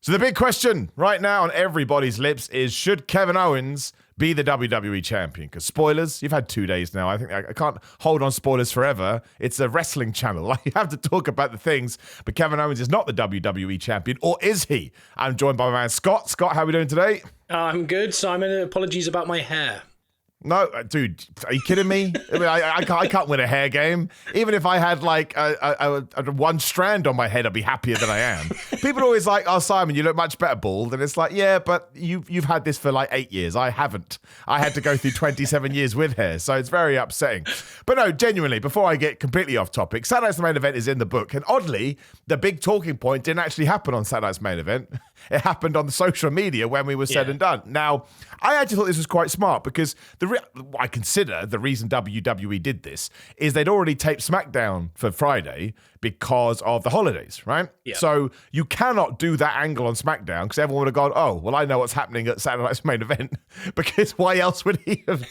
So the big question right now on everybody's lips is, should Kevin Owens be the WWE champion? Because spoilers, you've had 2 days now. I think I can't hold on spoilers forever. It's a wrestling channel. You have to talk about the things, but Kevin Owens is not the WWE champion, or is he? I'm joined by my man Scott. Scott, how are we doing today? I'm good, Simon. Apologies about my hair. No, dude, are you kidding me? I mean, I can't win a hair game. Even if I had like a one strand on my head, I'd be happier than I am. People are always like, "Oh, Simon, you look much better bald," and it's like, yeah, but you've had this for like 8 years. I haven't. I had to go through 27 years with hair, so it's very upsetting. But no, genuinely, before I get completely off topic, Saturday Night's Main Event is in the book, and oddly, the big talking point didn't actually happen on Saturday Night's Main Event. It happened on the social media when we were said and done. Now, I actually thought this was quite smart because I consider the reason WWE did this is they'd already taped SmackDown for Friday because of the holidays, right? Yeah. So you cannot do that angle on SmackDown because everyone would have gone, oh, well, I know what's happening at Saturday Night's Main Event because why else would he have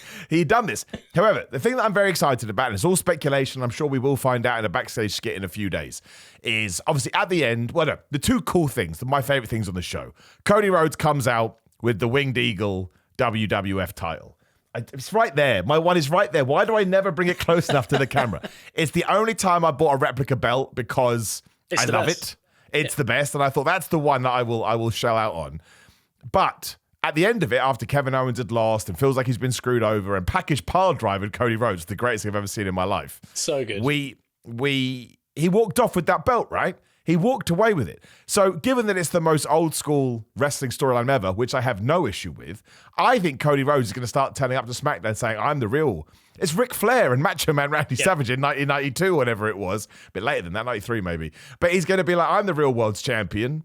done this? However, the thing that I'm very excited about, and it's all speculation, I'm sure we will find out in a backstage skit in a few days, is obviously at the end, the two cool things, my favorite things on the show. Cody Rhodes comes out with the Winged Eagle WWF title. It's right there. My one is right there. Why do I never bring it close enough to the camera? It's the only time I bought a replica belt because I love it. It's the best, and I thought that's the one that I will shell out on. But at the end of it, after Kevin Owens had lost and feels like he's been screwed over, and package piledriver Cody Rhodes, the greatest thing I've ever seen in my life. So good. He walked off with that belt, right? He walked away with it. So given that it's the most old school wrestling storyline ever, which I have no issue with, I think Cody Rhodes is going to start turning up to SmackDown saying, I'm the real. It's Ric Flair and Macho Man Randy Savage in 1992, whatever it was. A bit later than that, 93 maybe. But he's going to be like, I'm the real world's champion.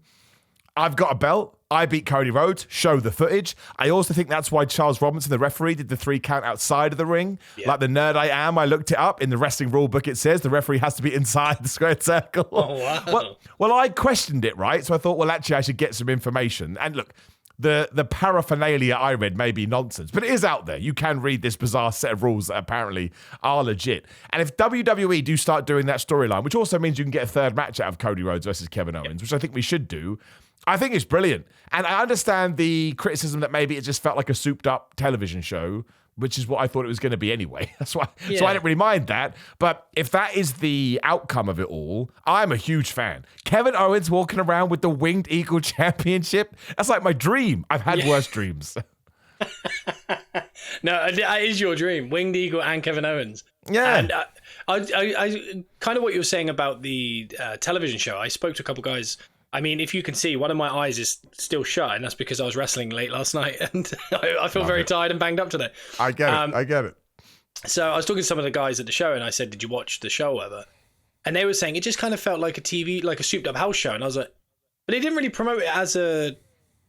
I've got a belt. I beat Cody Rhodes. Show the footage. I also think that's why Charles Robinson, the referee, did the 3 count outside of the ring. Yeah. Like the nerd I am, I looked it up. In the wrestling rule book, it says the referee has to be inside the squared circle. Oh, wow. Well, I questioned it, right? So I thought, well, actually, I should get some information. And look, the paraphernalia I read may be nonsense, but it is out there. You can read this bizarre set of rules that apparently are legit. And if WWE do start doing that storyline, which also means you can get a third match out of Cody Rhodes versus Kevin Owens, which I think we should do, I think it's brilliant. And I understand the criticism that maybe it just felt like a souped up television show, which is what I thought it was going to be anyway. That's why. Yeah. So I didn't really mind that. But if that is the outcome of it all, I'm a huge fan. Kevin Owens walking around with the Winged Eagle Championship, that's like my dream. I've had worse dreams. No, it is your dream. Winged Eagle and Kevin Owens. Yeah. And I kind of what you were saying about the television show. I spoke to a couple guys. I mean, if you can see, one of my eyes is still shut, and that's because I was wrestling late last night, and I feel very tired and banged up today. I get it. So I was talking to some of the guys at the show, and I said, did you watch the show or whatever? And they were saying it just kind of felt like a TV, like a souped-up house show. And I was like, but they didn't really promote it as a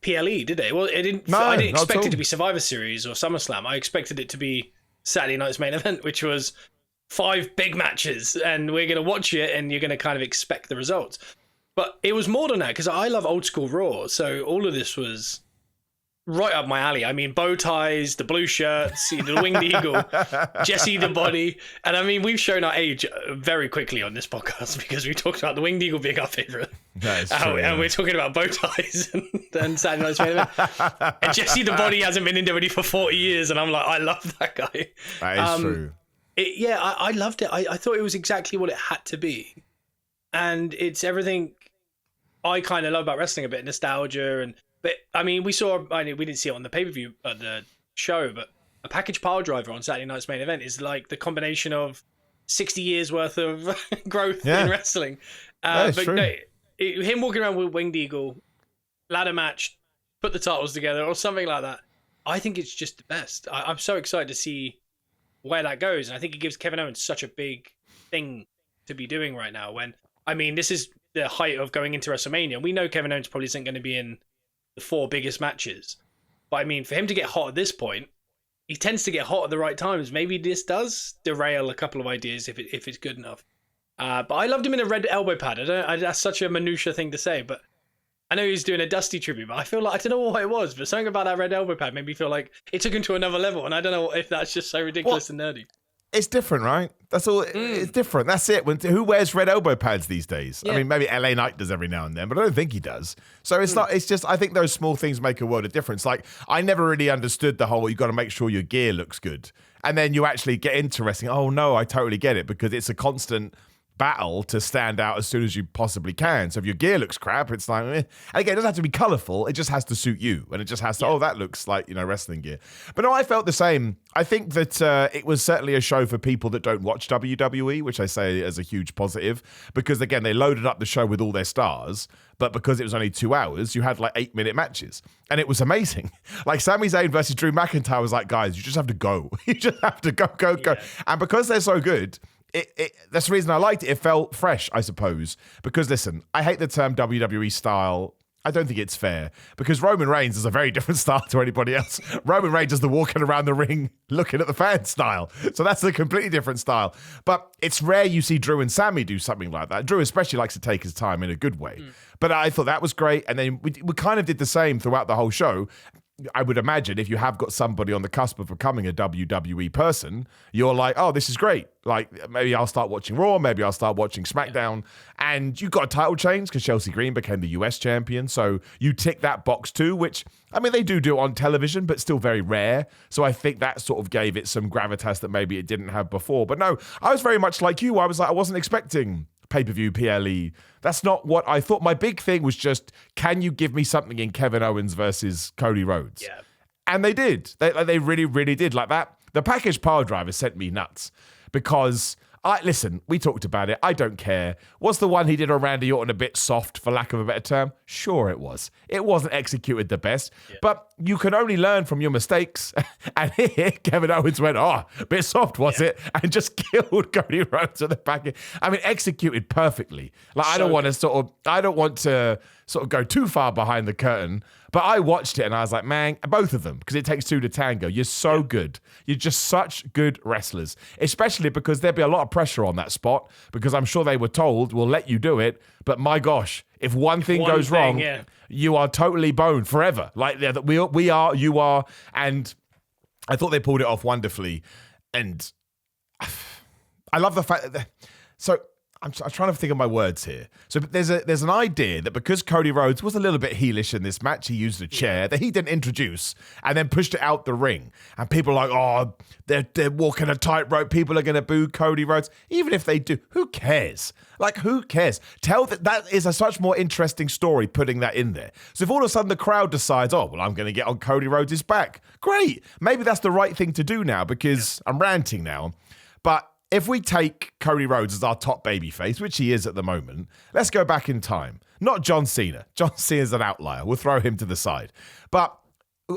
PLE, did they? Well, it didn't. No, I didn't expect it to be Survivor Series or SummerSlam. I expected it to be Saturday Night's Main Event, which was 5 big matches, and we're going to watch it, and you're going to kind of expect the results. But it was more than that, because I love old school Raw, so all of this was right up my alley. I mean, bow ties, the blue shirts, the Winged Eagle, Jesse the Body. And I mean, we've shown our age very quickly on this podcast because we talked about the Winged Eagle being our favourite. That is true, and we're talking about bow ties and Saturday Night's Main Event. And Jesse the Body hasn't been in WWE for 40 years, and I'm like, I love that guy. That is true. I loved it. I thought it was exactly what it had to be. And it's everything I kind of love about wrestling, a bit of nostalgia. But I mean, we didn't see it on the pay-per-view at the show, but a package piledriver on Saturday Night's Main Event is like the combination of 60 years worth of growth in wrestling. That is true. No, him walking around with Winged Eagle, ladder match, put the titles together or something like that. I think it's just the best. I'm so excited to see where that goes. And I think it gives Kevin Owens such a big thing to be doing right now when, I mean, this is the height of going into WrestleMania. We know Kevin Owens probably isn't going to be in the 4 biggest matches. But I mean, for him to get hot at this point, he tends to get hot at the right times. Maybe this does derail a couple of ideas if it's good enough. But I loved him in a red elbow pad. That's such a minutia thing to say, but I know he's doing a Dusty tribute, but I feel like, I don't know what it was, but something about that red elbow pad made me feel like it took him to another level. And I don't know if that's just so ridiculous and nerdy. It's different, right? That's all. It's different. That's it. Who wears red elbow pads these days? Yeah. I mean, maybe LA Knight does every now and then, but I don't think he does. So it's like, it's just, I think those small things make a world of difference. Like, I never really understood the whole, you got to make sure your gear looks good. And then you actually get into wrestling. Oh no, I totally get it, because it's a constant battle to stand out as soon as you possibly can. So if your gear looks crap, it's like, And again, it doesn't have to be colorful. It just has to suit you. And it just has to, oh, that looks like, wrestling gear. But no, I felt the same. I think that it was certainly a show for people that don't watch WWE, which I say as a huge positive, because again, they loaded up the show with all their stars, but because it was only 2 hours, you had like 8-minute matches. And it was amazing. Like Sami Zayn versus Drew McIntyre was like, guys, you just have to go. You just have to go. And because they're so good, that's the reason I liked it. It felt fresh, I suppose. Because listen, I hate the term WWE style. I don't think it's fair, because Roman Reigns is a very different style to anybody else. Roman Reigns is the walking around the ring looking at the fans style. So that's a completely different style. But it's rare you see Drew and Sammy do something like that. Drew especially likes to take his time in a good way. But I thought that was great. And then we kind of did the same throughout the whole show. I would imagine if you have got somebody on the cusp of becoming a WWE person, you're like, oh, this is great. Like, maybe I'll start watching Raw, maybe I'll start watching SmackDown. And you got a title change because Chelsea Green became the US champion. So you tick that box too, which, I mean, they do it on television, but still very rare. So I think that sort of gave it some gravitas that maybe it didn't have before. But no, I was very much like you. I was like, I wasn't expecting pay-per-view PLE. That's not what I thought. My big thing was just, can you give me something in Kevin Owens versus Cody Rhodes? Yeah. And they did. They really, really did. Like that. The package piledriver sent me nuts, because listen, we talked about it. I don't care. Was the one he did on Randy Orton a bit soft, for lack of a better term? Sure it was. It wasn't executed the best, but you can only learn from your mistakes. And here, Kevin Owens went, a bit soft, was it? And just killed Cody Rhodes at the back. I mean, executed perfectly. Like, I don't want to sort of go too far behind the curtain, but I watched it and I was like, man, both of them, because it takes two to tango. You're so good. You're just such good wrestlers, especially because there'd be a lot of pressure on that spot, because I'm sure they were told, we'll let you do it, but my gosh, if one thing goes wrong, you are totally boned forever. Like, we are, you are, and I thought they pulled it off wonderfully. And I love the fact that, I'm trying to think of my words here. So there's an idea that because Cody Rhodes was a little bit heelish in this match, he used a chair that he didn't introduce and then pushed it out the ring. And people are like, oh, they're walking a tightrope. People are going to boo Cody Rhodes. Even if they do, who cares? Like, who cares? Tell that is a such more interesting story putting that in there. So if all of a sudden the crowd decides, oh, well, I'm going to get on Cody Rhodes' back. Great. Maybe that's the right thing to do now, because I'm ranting now. But if we take Cody Rhodes as our top babyface, which he is at the moment, let's go back in time. Not John Cena. John Cena's an outlier. We'll throw him to the side. But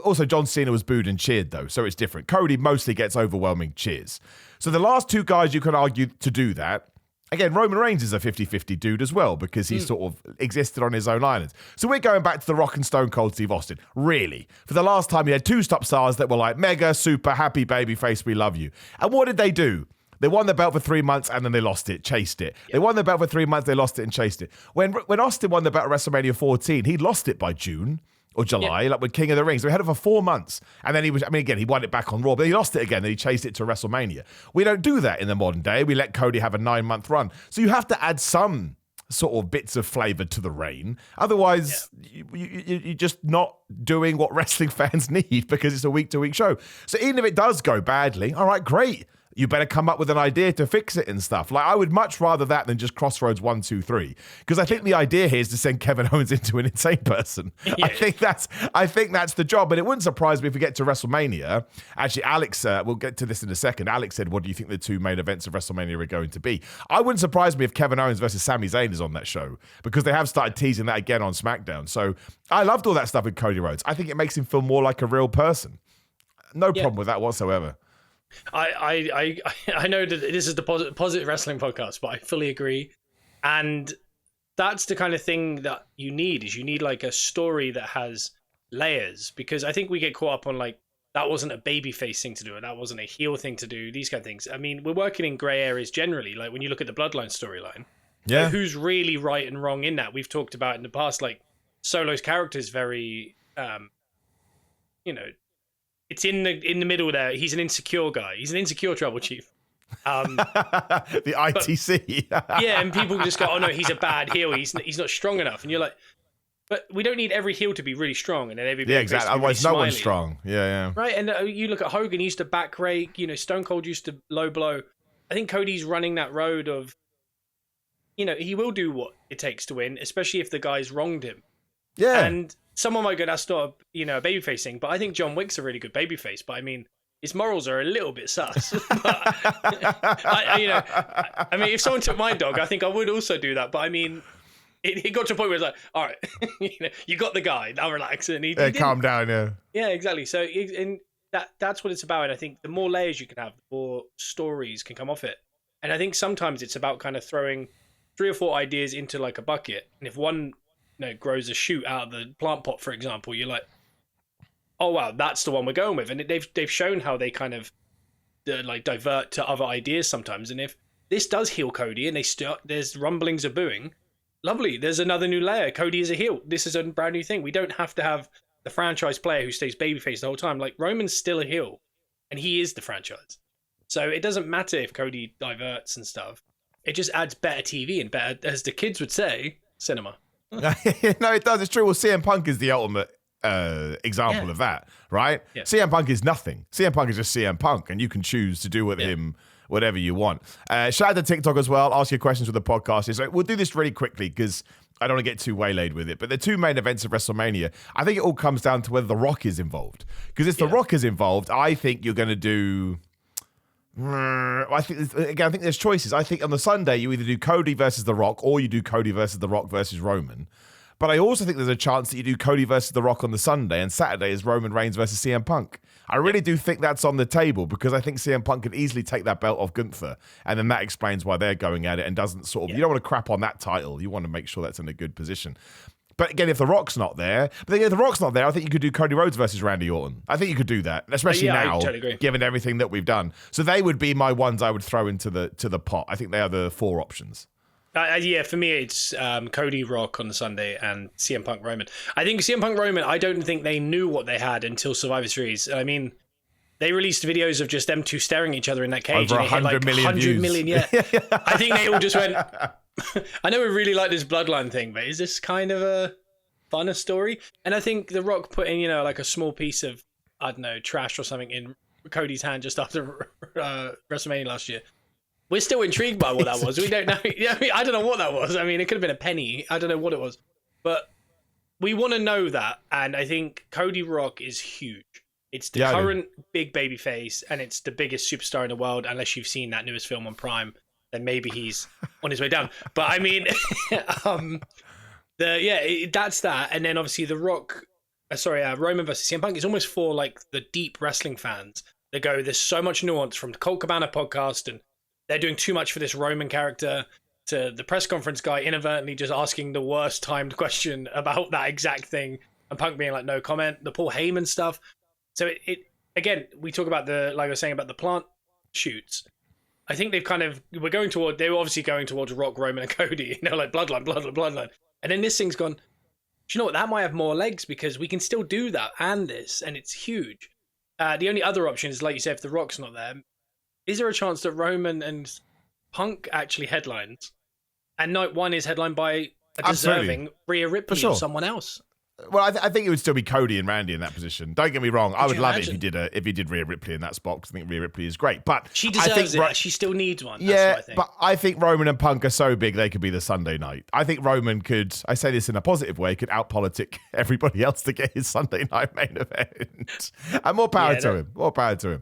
also, John Cena was booed and cheered, though, so it's different. Cody mostly gets overwhelming cheers. So the last two guys you can argue to do that, again, Roman Reigns is a 50-50 dude as well, because he sort of existed on his own island. So we're going back to the Rock and Stone Cold Steve Austin. Really. For the last time, you had two top stars that were like, mega, super, happy babyface, we love you. And what did they do? They won the belt for 3 months and then they lost it, chased it. They won the belt for 3 months, they lost it and chased it. When Austin won the belt at WrestleMania 14, he lost it by June or July, like with King of the Ring. So he had it for 4 months. And then again, he won it back on Raw, but he lost it again and he chased it to WrestleMania. We don't do that in the modern day. We let Cody have a 9-month run. So you have to add some sort of bits of flavor to the reign. Otherwise, you're just not doing what wrestling fans need, because it's a week-to-week show. So even if it does go badly, all right, great. You better come up with an idea to fix it and stuff. Like, I would much rather that than just Crossroads 1, 2, 3. Because I think the idea here is to send Kevin Owens into an insane person. I think that's the job. And it wouldn't surprise me if we get to WrestleMania. Actually, Alex, we'll get to this in a second. Alex said, what do you think the two main events of WrestleMania are going to be? I wouldn't surprise me if Kevin Owens versus Sami Zayn is on that show, because they have started teasing that again on SmackDown. So I loved all that stuff with Cody Rhodes. I think it makes him feel more like a real person. No problem with that whatsoever. I know that this is the positive wrestling podcast, but I fully agree. And that's the kind of thing that you need like a story that has layers, because I think we get caught up on like, that wasn't a babyface thing to do, and that wasn't a heel thing to do, these kind of things. I mean, we're working in gray areas generally. Like when you look at the Bloodline storyline, like, who's really right and wrong in that? We've talked about in the past, like Solo's character is very, it's in the middle there. He's an insecure guy. He's an insecure tribal chief. The ITC. Yeah, and people just go, oh no, he's a bad heel. He's not strong enough. And you're like, but we don't need every heel to be really strong and then every yeah, exactly. Otherwise, really no one's smiley. strong. Yeah. Right, and you look at Hogan, he used to back rake. Stone Cold used to low blow. I think Cody's running that road of, he will do what it takes to win, especially if the guy's wronged him. Yeah. And someone might go, that's not a babyface thing, but I think John Wick's a really good babyface. But I mean, his morals are a little bit sus. I mean, if someone took my dog, I think I would also do that. But I mean, it got to a point where it's like, all right, you got the guy, now relax. And he calm down, yeah. Yeah, exactly. So that's what it's about. And I think the more layers you can have, the more stories can come off it. And I think sometimes it's about kind of throwing 3 or 4 ideas into like a bucket. And if one grows a shoot out of the plant pot, for example, you're like, oh wow, that's the one we're going with. And they've shown how they kind of divert to other ideas sometimes. And if this does heal Cody and there's rumblings of booing, lovely, there's another new layer. Cody is a heel. This is a brand new thing. We don't have to have the franchise player who stays babyface the whole time. Like, Roman's still a heel and he is the franchise. So it doesn't matter if Cody diverts and stuff. It just adds better TV and better, as the kids would say, cinema. No, it does. It's true. Well, CM Punk is the ultimate example of that, right? Yeah. CM Punk is nothing. CM Punk is just CM Punk, and you can choose to do with him whatever you want. Shout out to TikTok as well. Ask your questions with the podcast. So we'll do this really quickly because I don't want to get too waylaid with it. But the 2 main events of WrestleMania, I think it all comes down to whether The Rock is involved. Because if The Rock is involved, I think you're going to do... I think there's choices. I think on the Sunday you either do Cody versus The Rock or you do Cody versus The Rock versus Roman. But I also think there's a chance that you do Cody versus The Rock on the Sunday and Saturday is Roman Reigns versus CM Punk. I really do think that's on the table because I think CM Punk could easily take that belt off Gunther, and then that explains why they're going at it and doesn't sort of, you don't want to crap on that title. You want to make sure that's in a good position. But again, if The Rock's not there, I think you could do Cody Rhodes versus Randy Orton. I think you could do that, especially now, totally given everything that we've done. So they would be my ones I would throw into the pot. I think they are the 4 options. For me, it's Cody Rock on the Sunday and CM Punk Roman. I think CM Punk Roman, I don't think they knew what they had until Survivor Series. I mean, they released videos of just them 2 staring at each other in that cage. Over and 100 million views. Yeah. I think they all just went... I know we really like this bloodline thing, but is this kind of a funner story? And I think The Rock put in, like a small piece of, I don't know, trash or something in Cody's hand just after WrestleMania last year. We're still intrigued by what that was. We don't know. I don't know what that was. I mean, it could have been a penny. I don't know what it was. But we want to know that. And I think Cody Rock is huge. It's the current big baby face, and it's the biggest superstar in the world, unless you've seen that newest film on Prime. Then maybe he's on his way down. But I mean, that's that. And then obviously The Rock, Roman versus CM Punk is almost for like the deep wrestling fans that go, there's so much nuance from the Colt Cabana podcast, and they're doing too much for this Roman character, to the press conference guy inadvertently just asking the worst timed question about that exact thing, and Punk being like, no comment. The Paul Heyman stuff. So it again, we talk about like I was saying about the plant shoots. I think they were obviously going towards Rock, Roman, and Cody, like bloodline. And then this thing's gone, do you know what? That might have more legs because we can still do that and this, and it's huge. The only other option is, like you said, if The Rock's not there, is there a chance that Roman and Punk actually headlines, and night 1 is headlined by a deserving Rhea Ripley or someone else? Well, I think it would still be Cody and Randy in that position. Don't get me wrong. I would love it if you did Rhea Ripley in that spot, because I think Rhea Ripley is great. But she deserves it. She still needs one. Yeah, that's what I think. But I think Roman and Punk are so big they could be the Sunday night. I think Roman could, I say this in a positive way, could outpolitic everybody else to get his Sunday night main event. And more power to him. More power to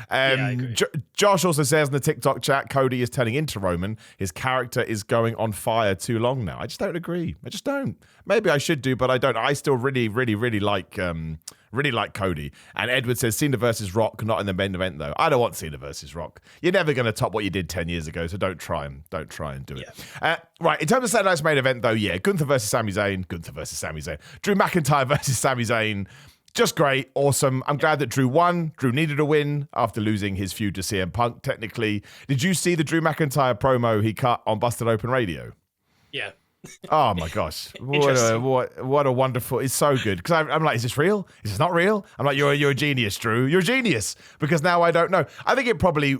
him. Josh also says in the TikTok chat, Cody is turning into Roman. His character is going on fire too long now. I just don't agree. I just don't. Maybe I should do, but I don't. I still really like Cody. And Edward says Cena versus Rock, not in the main event though. I don't want Cena versus Rock. You're never going to top what you did 10 years ago, so don't try and do it. Right, in terms of Saturday night's main event though, Gunther versus Sami Zayn. Drew McIntyre versus Sami Zayn. Just great, awesome. I'm glad that Drew won. Drew needed a win after losing his feud to CM Punk, technically. Did you see the Drew McIntyre promo he cut on Busted Open Radio? Yeah. Oh my gosh! What a wonderful! It's so good because I'm like, is this real? Is this not real? I'm like, you're a genius, Drew. You're a genius, because now I don't know. I think it probably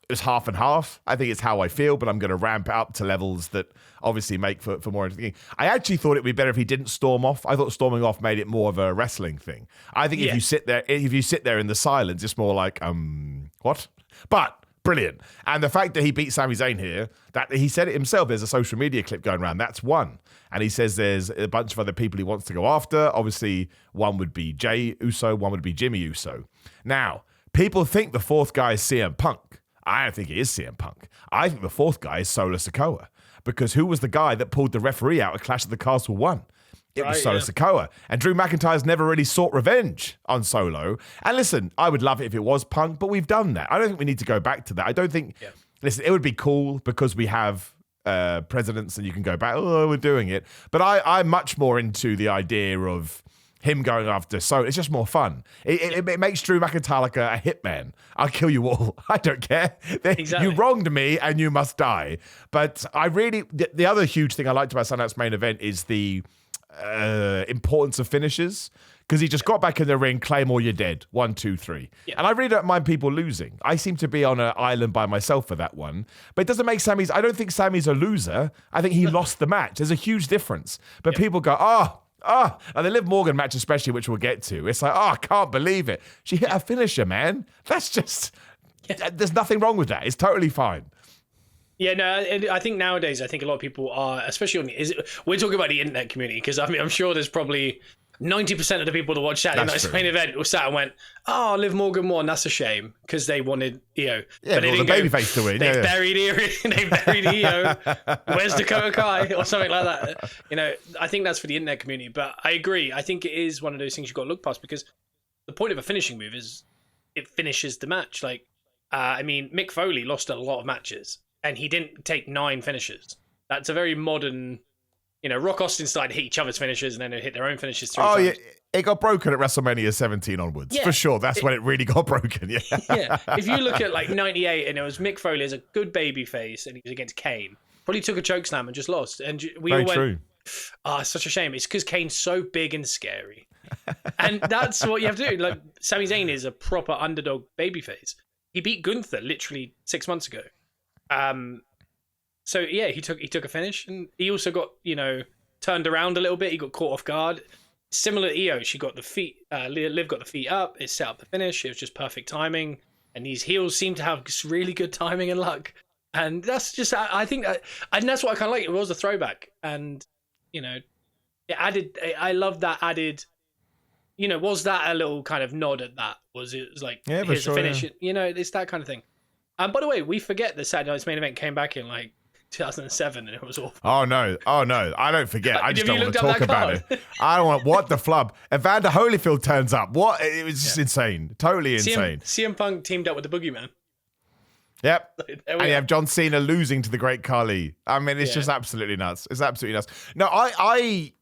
it's half and half. I think it's how I feel, but I'm going to ramp it up to levels that obviously make for more entertaining. I actually thought it would be better if he didn't storm off. I thought storming off made it more of a wrestling thing. I think if you sit there in the silence, it's more like, what? But brilliant. And the fact that he beat Sami Zayn here, that he said it himself, there's a social media clip going around. That's one. And he says there's a bunch of other people he wants to go after. Obviously, one would be Jey Uso, one would be Jimmy Uso. Now, people think the fourth guy is CM Punk. I don't think it is CM Punk. I think the fourth guy is Solo Sikoa. Because who was the guy that pulled the referee out at Clash of the Castle 1? It was Solo Sikoa. And Drew McIntyre's never really sought revenge on Solo. And listen, I would love it if it was Punk, but we've done that. I don't think we need to go back to that. I don't think... Yeah. Listen, it would be cool because we have presidents and you can go back, oh, we're doing it. But I'm much more into the idea of him going after Solo. It's just more fun. It makes Drew McIntyre like a hitman. I'll kill you all. I don't care. Exactly. You wronged me and you must die. But I really... The other huge thing I liked about Sunday's main event is the importance of finishes, because he just got back in the ring, Claymore, you're dead. 1, 2, 3. Yeah. And I really don't mind people losing. I seem to be on an island by myself for that one. But it doesn't make I don't think Sammy's a loser. I think he lost the match. There's a huge difference. But people go, and the Liv Morgan match especially, which we'll get to, it's like, I can't believe it. She hit a finisher, man. That's just, there's nothing wrong with that. It's totally fine. Yeah, no, I think nowadays, I think a lot of people are, especially we're talking about the internet community, because I mean, I'm sure there's probably 90% of the people that watch Saturday Night's main event sat and went, Liv Morgan won, that's a shame, because they wanted Io. Yeah, but they didn't the babyface to win. They buried Io. Where's Dakota Kai? Or something like that. I think that's for the internet community, but I agree. I think it is one of those things you've got to look past, because the point of a finishing move is it finishes the match. Like, Mick Foley lost a lot of matches, and he didn't take 9 finishes. That's a very modern... Rock Austin started to hit each other's finishes and then they hit their own finishes 3 times. Yeah, it got broken at WrestleMania 17 onwards, for sure. That's when it really got broken, yeah. Yeah, if you look at 98 and it was Mick Foley as a good babyface and he was against Kane, probably took a chokeslam and just lost. And we all went, it's such a shame. It's because Kane's so big and scary. And that's what you have to do. Like, Sami Zayn is a proper underdog babyface. He beat Gunther literally 6 months ago. So yeah, he took a finish, and he also got turned around a little bit. He got caught off guard. Similar to Io, she got the feet. Liv got the feet up. It set up the finish. It was just perfect timing. And these heels seem to have really good timing and luck. And that's just, I think, and that's what I kind of like. It was a throwback, and it added. I love that added. Was that a little kind of nod at that? Was it like here's the finish? Yeah. It's that kind of thing. And by the way, we forget that Saturday Night's main event came back in 2007 and it was awful. Oh no, I don't forget. I just don't want to talk about it. I don't want, what the flub. Evander Holyfield turns up. What? It was just insane. Totally insane. CM Punk teamed up with the Boogeyman. Yep. And you have John Cena losing to the Great Khali. I mean, it's just absolutely nuts. It's absolutely nuts. No, I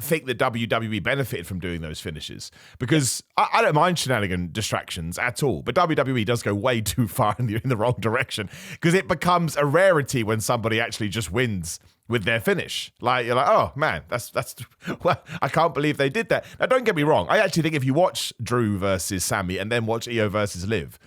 think that WWE benefited from doing those finishes, because I don't mind shenanigan distractions at all, but WWE does go way too far in the wrong direction, because it becomes a rarity when somebody actually just wins with their finish. Like, you're like, oh man, that's well, I can't believe they did that. Now, don't get me wrong. I actually think if you watch Drew versus Sammy and then watch Io versus Liv,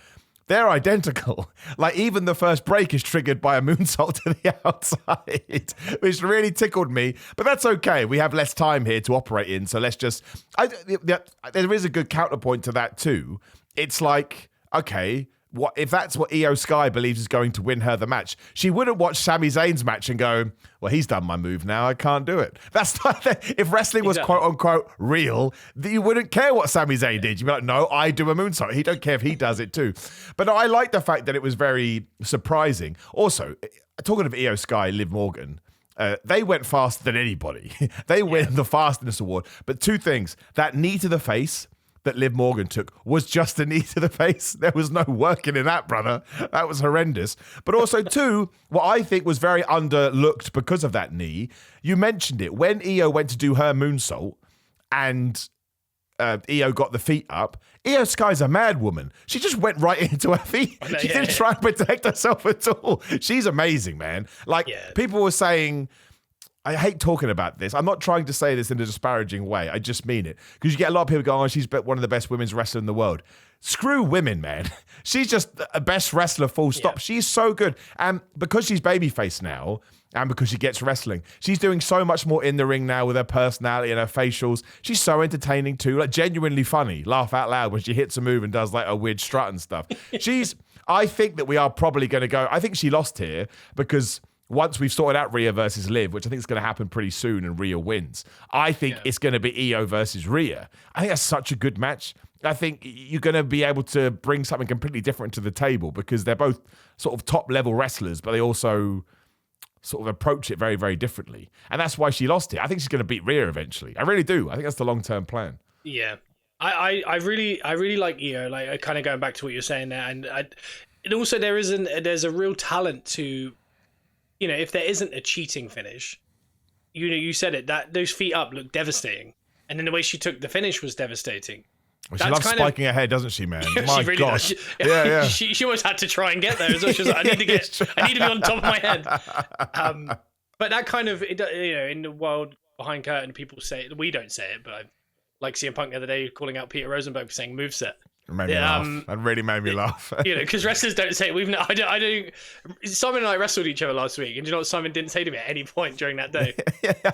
they're identical. Like, even the first break is triggered by a moonsault to the outside, which really tickled me. But that's okay. We have less time here to operate in, so let's just... there is a good counterpoint to that too. It's like, okay, what if that's what Io Sky believes is going to win her the match? She wouldn't watch Sami Zayn's match and go, well, he's done my move now, I can't do it. That's not, if wrestling was quote unquote real, you wouldn't care what Sami Zayn did. You'd be like, no, I do a moonsault. He don't care if he does it too. But no, I like the fact that it was very surprising. Also, talking of Io Sky, Liv Morgan, they went faster than anybody. They win the fastness award. But 2 things, that knee to the face that Liv Morgan took was just a knee to the face. There was no working in that, brother. That was horrendous. But also, 2, what I think was very underlooked because of that knee, you mentioned it. When Io went to do her moonsault and Io got the feet up, Io Sky's a mad woman. She just went right into her feet. She didn't try and protect herself at all. She's amazing, man. Like, people were saying... I hate talking about this. I'm not trying to say this in a disparaging way. I just mean it. Because you get a lot of people going, oh, she's one of the best women's wrestlers in the world. Screw women, man. She's just a best wrestler, full stop. Yeah. She's so good. And because she's babyface now, and because she gets wrestling, she's doing so much more in the ring now with her personality and her facials. She's so entertaining too, like genuinely funny. Laugh out loud when she hits a move and does like a weird strut and stuff. I think that we are probably going to go, I think she lost here because once we've sorted out Rhea versus Liv, which I think is going to happen pretty soon and Rhea wins, I think it's going to be Io versus Rhea. I think that's such a good match. I think you're going to be able to bring something completely different to the table because they're both sort of top level wrestlers, but they also sort of approach it very, very differently. And that's why she lost it. I think she's going to beat Rhea eventually. I really do. I think that's the long-term plan. Yeah. I really like Io, like kind of going back to what you're saying there. And also there's a real talent to, you know, if there isn't a cheating finish, you know, you said it, that those feet up look devastating. And then the way she took the finish was devastating. Well, she loves spiking her head, doesn't she, man? My really gosh. Yeah. She always had to try and get there as well. She was like, I need to be on top of my head. But that kind of, you know, in the world behind curtain, people say, we don't say it, but like CM Punk the other day calling out Peter Rosenberg for saying moveset. It made me laugh. That really made me laugh. You know, because wrestlers don't say it. I don't. Simon and I wrestled each other last week, and you know what Simon didn't say to me at any point during that day?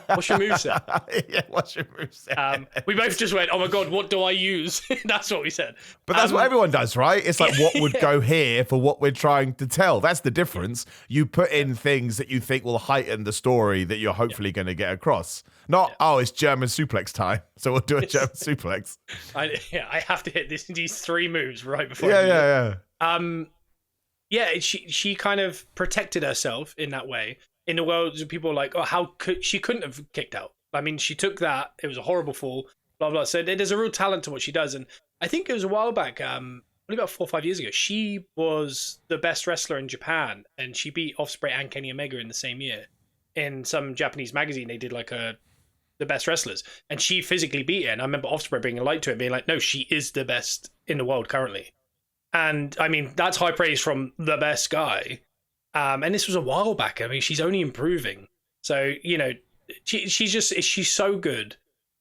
What's your moveset? Yeah, what's your moveset? We both just went, oh my God, what do I use? That's what we said. But that's what everyone does, right? It's like what would go here for what we're trying to tell. That's the difference. You put in things that you think will heighten the story that you're hopefully going to get across. Not, it's German suplex time, so we'll do a German suplex. I have to hit these 3 moves right before. She kind of protected herself in that way. In the world, people are like, how could she couldn't have kicked out? I mean, she took that. It was a horrible fall. Blah blah. So there's a real talent to what she does, and I think it was a while back, only about 4 or 5 years ago. She was the best wrestler in Japan, and she beat Ospreay and Kenny Omega in the same year. In some Japanese magazine, they did like the best wrestlers, and she physically beat her. And I remember Ospreay bringing a light to it, being like, no, she is the best in the world currently. And I mean, that's high praise from the best guy. And this was a while back. I mean, she's only improving. So, you know, she's so good.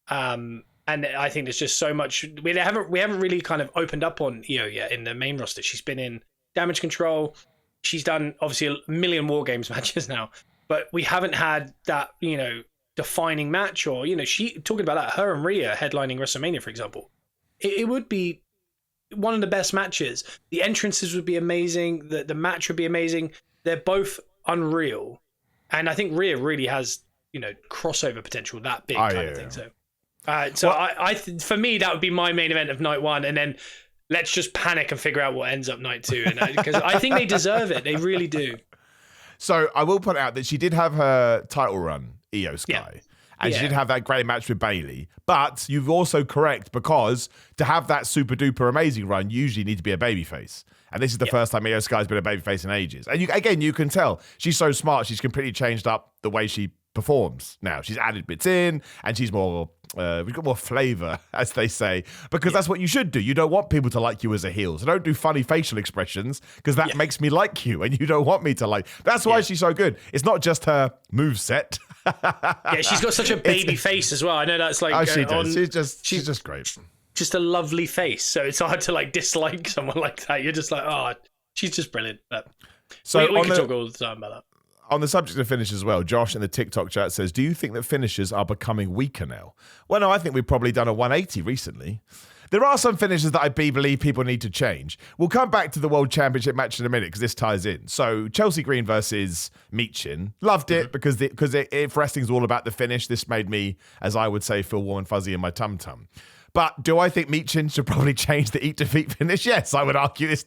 And I think there's just so much, we haven't really kind of opened up on Io yet in the main roster. She's been in Damage Control. She's done obviously a million War Games matches now, but we haven't had that, you know, defining match, or, you know, she talking about that, her and Rhea headlining WrestleMania, for example. It would be one of the best matches. The entrances would be amazing. The match would be amazing. They're both unreal. And I think Rhea really has, you know, crossover potential, that big kind of thing. So, for me, that would be my main event of night 1. And then let's just panic and figure out what ends up night 2. And because I think they deserve it. They really do. So I will point out that she did have her title run, Io Sky. And she did have that great match with Bayley. But you've also correct, because to have that super duper amazing run, you usually need to be a babyface. And this is the first time Io Sky's been a babyface in ages. And you can tell she's so smart. She's completely changed up the way she performs now. She's added bits in, and she's more, we've got more flavor, as they say, because that's what you should do. You don't want people to like you as a heel. So don't do funny facial expressions, because that makes me like you, and you don't want me to like. That's why she's so good. It's not just her moveset. She's got such a baby face as well. I know that's like, she does. She's just great. Just a lovely face. So it's hard to like dislike someone like that. You're just like, oh, she's just brilliant. But so we can talk all the time about that. On the subject of finish as well, Josh in the TikTok chat says, do you think that finishers are becoming weaker now? Well, no, I think we've probably done a 180 recently. There are some finishes that I believe people need to change. We'll come back to the World Championship match in a minute because this ties in. So Chelsea Green versus Michin. Loved it because if wrestling's all about the finish, this made me, as I would say, feel warm and fuzzy in my tum-tum. But do I think Michin should probably change the eat defeat finish? Yes, I would argue it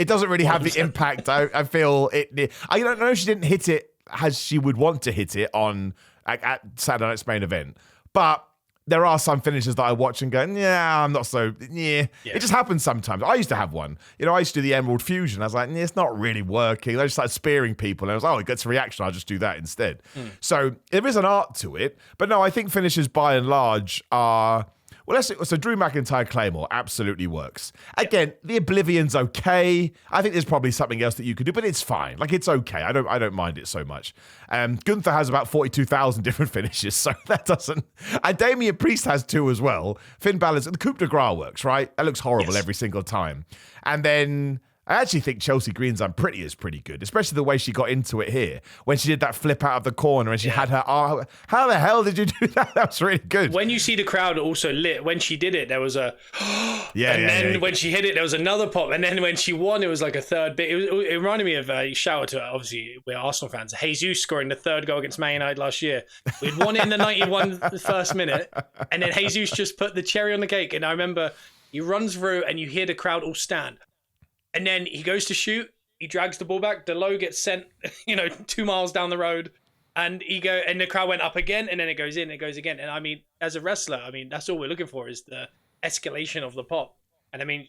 doesn't really have the impact. I feel it. I don't know if she didn't hit it as she would want to hit it on at Saturday Night's main event. But there are some finishes that I watch and go, I'm not so, It just happens sometimes. I used to have one. You know, I used to do the Emerald Fusion. I was like, it's not really working. I just started spearing people. And I was it gets a reaction. I'll just do that instead. So there is an art to it. But no, I think finishes by and large are Well, so Drew McIntyre Claymore absolutely works. Again, the Oblivion's okay. I think there's probably something else that you could do, but it's fine. Like, it's okay. I don't mind it so much. Gunther has about 42,000 different finishes, so that doesn't. And Damian Priest has 2 as well. Finn Balor's the coup de grace works, right? That looks horrible every single time. And then I actually think Chelsea Green's Unpretty is pretty good, especially the way she got into it here when she did that flip out of the corner and she had her arm. How the hell did you do that? That was really good. When you see the crowd also lit, when she did it, there was a when she hit it, there was another pop, and then when she won, it was like a third bit. It reminded me of a shout out to, obviously we're Arsenal fans, Jesus scoring the 3rd goal against Man United last year. We'd won it in the 91 first minute, and then Jesus just put the cherry on the cake. And I remember he runs through, and you hear the crowd all stand. And then he goes to shoot. He drags the ball back. Delo gets sent, 2 miles down the road, and the crowd went up again, and then it goes in, it goes again. And I mean, as a wrestler, that's all we're looking for is the escalation of the pop. And I mean,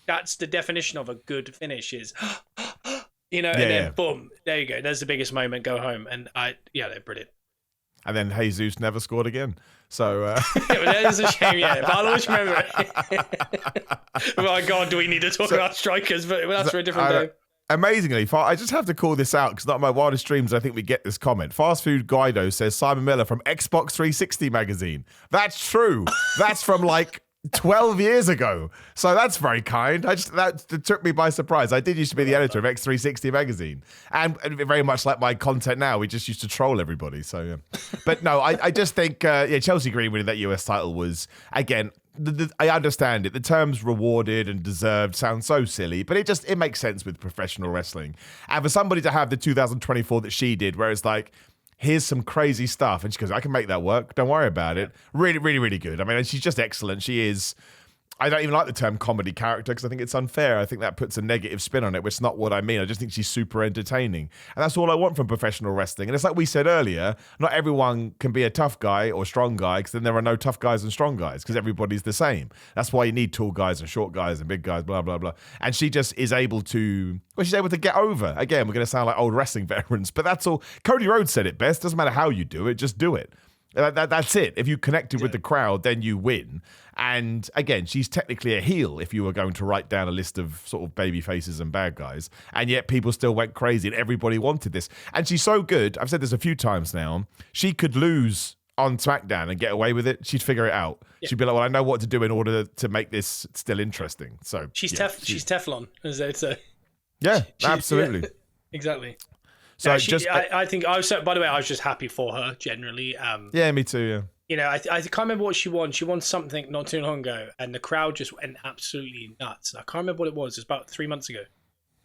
that's the definition of a good finish is, and then boom, there you go. There's the biggest moment. Go home, and they're brilliant. And then Jesus never scored again. So that is a shame, but I'll always remember it. Oh my God, do we need to talk about strikers? But that's for a different day. Amazingly, I just have to call this out because not in my wildest dreams I think we get this comment. Fast Food Guido says Simon Miller from Xbox 360 magazine. That's true. That's from like 12 years ago. So that's very kind. That took me by surprise. I did used to be the editor of X360 magazine. And very much like my content now, we just used to troll everybody. So, yeah. But no, I just think, Chelsea Green winning that US title was, again, I understand it. The terms rewarded and deserved sound so silly, but it makes sense with professional wrestling. And for somebody to have the 2024 that she did, where it's like, here's some crazy stuff. And she goes, I can make that work. Don't worry about it. Really, really, really good. I mean, she's just excellent. She is. I don't even like the term comedy character because I think it's unfair. I think that puts a negative spin on it, which is not what I mean. I just think she's super entertaining. And that's all I want from professional wrestling. And it's like we said earlier, not everyone can be a tough guy or strong guy because then there are no tough guys and strong guys because everybody's the same. That's why you need tall guys and short guys and big guys, blah, blah, blah. And she just is able to, she's able to get over. Again, we're going to sound like old wrestling veterans, but that's all. Cody Rhodes said it best. Doesn't matter how you do it, just do it. That's it. If you connected with the crowd, then you win. And again, she's technically a heel if you were going to write down a list of sort of baby faces and bad guys. And yet people still went crazy and everybody wanted this. And she's so good. I've said this a few times now. She could lose on SmackDown and get away with it. She'd figure it out. Yeah. She'd be like, well, I know what to do in order to make this still interesting. So she's Teflon, as they'd say. Yeah, absolutely. Yeah, exactly. So I think I was. By the way, I was just happy for her generally. Yeah, me too. Yeah. I can't remember what she won. She won something not too long ago, and the crowd just went absolutely nuts. I can't remember what it was. It's about 3 months ago,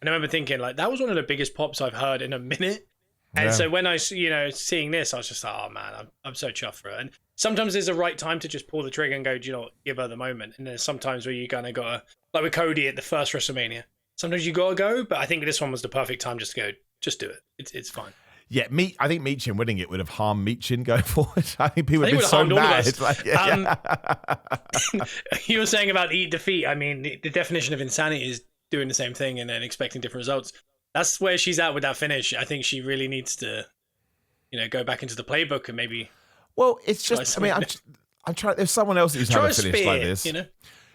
and I remember thinking like that was one of the biggest pops I've heard in a minute. And so when I, seeing this, I was just like, oh man, I'm so chuffed for her. And sometimes there's a right time to just pull the trigger and go, do you know what, give her the moment. And there's sometimes where you kind of gotta, like with Cody at the first WrestleMania. Sometimes you gotta go, but I think this one was the perfect time just to go. Just do it. It's fine. Yeah, I think Meechin winning it would have harmed Meechin going forward. I think people would have been so mad. Like, you were saying about the defeat. I mean, the definition of insanity is doing the same thing and then expecting different results. That's where she's at with that finish. I think she really needs to, go back into the playbook and maybe. Well, it's just. I mean, I'm trying. There's someone else who's had a finish like this. Do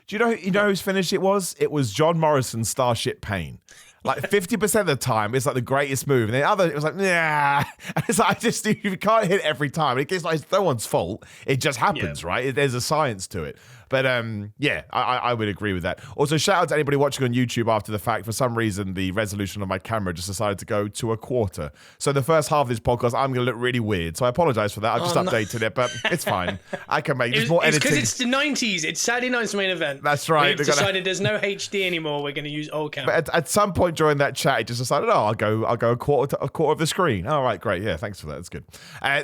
you know whose finish it was? It was John Morrison's Starship Pain. Like 50% of the time, it's like the greatest move, and the other, it was like, nah. And it's like, you can't hit every time. It's like it's no one's fault. It just happens, right? There's a science to it. But I would agree with that. Also, shout out to anybody watching on YouTube after the fact. For some reason, the resolution of my camera just decided to go to a quarter. So the first half of this podcast, I'm going to look really weird. So I apologize for that. I've just updated it, but it's fine. I can make more editing. It's because it's the 90s. It's Saturday night's main event. That's right. We've decided there's no HD anymore. We're going to use old camera. But at some point during that chat, it just decided, I'll go a quarter of the screen. All right, great. Yeah, thanks for that. That's good.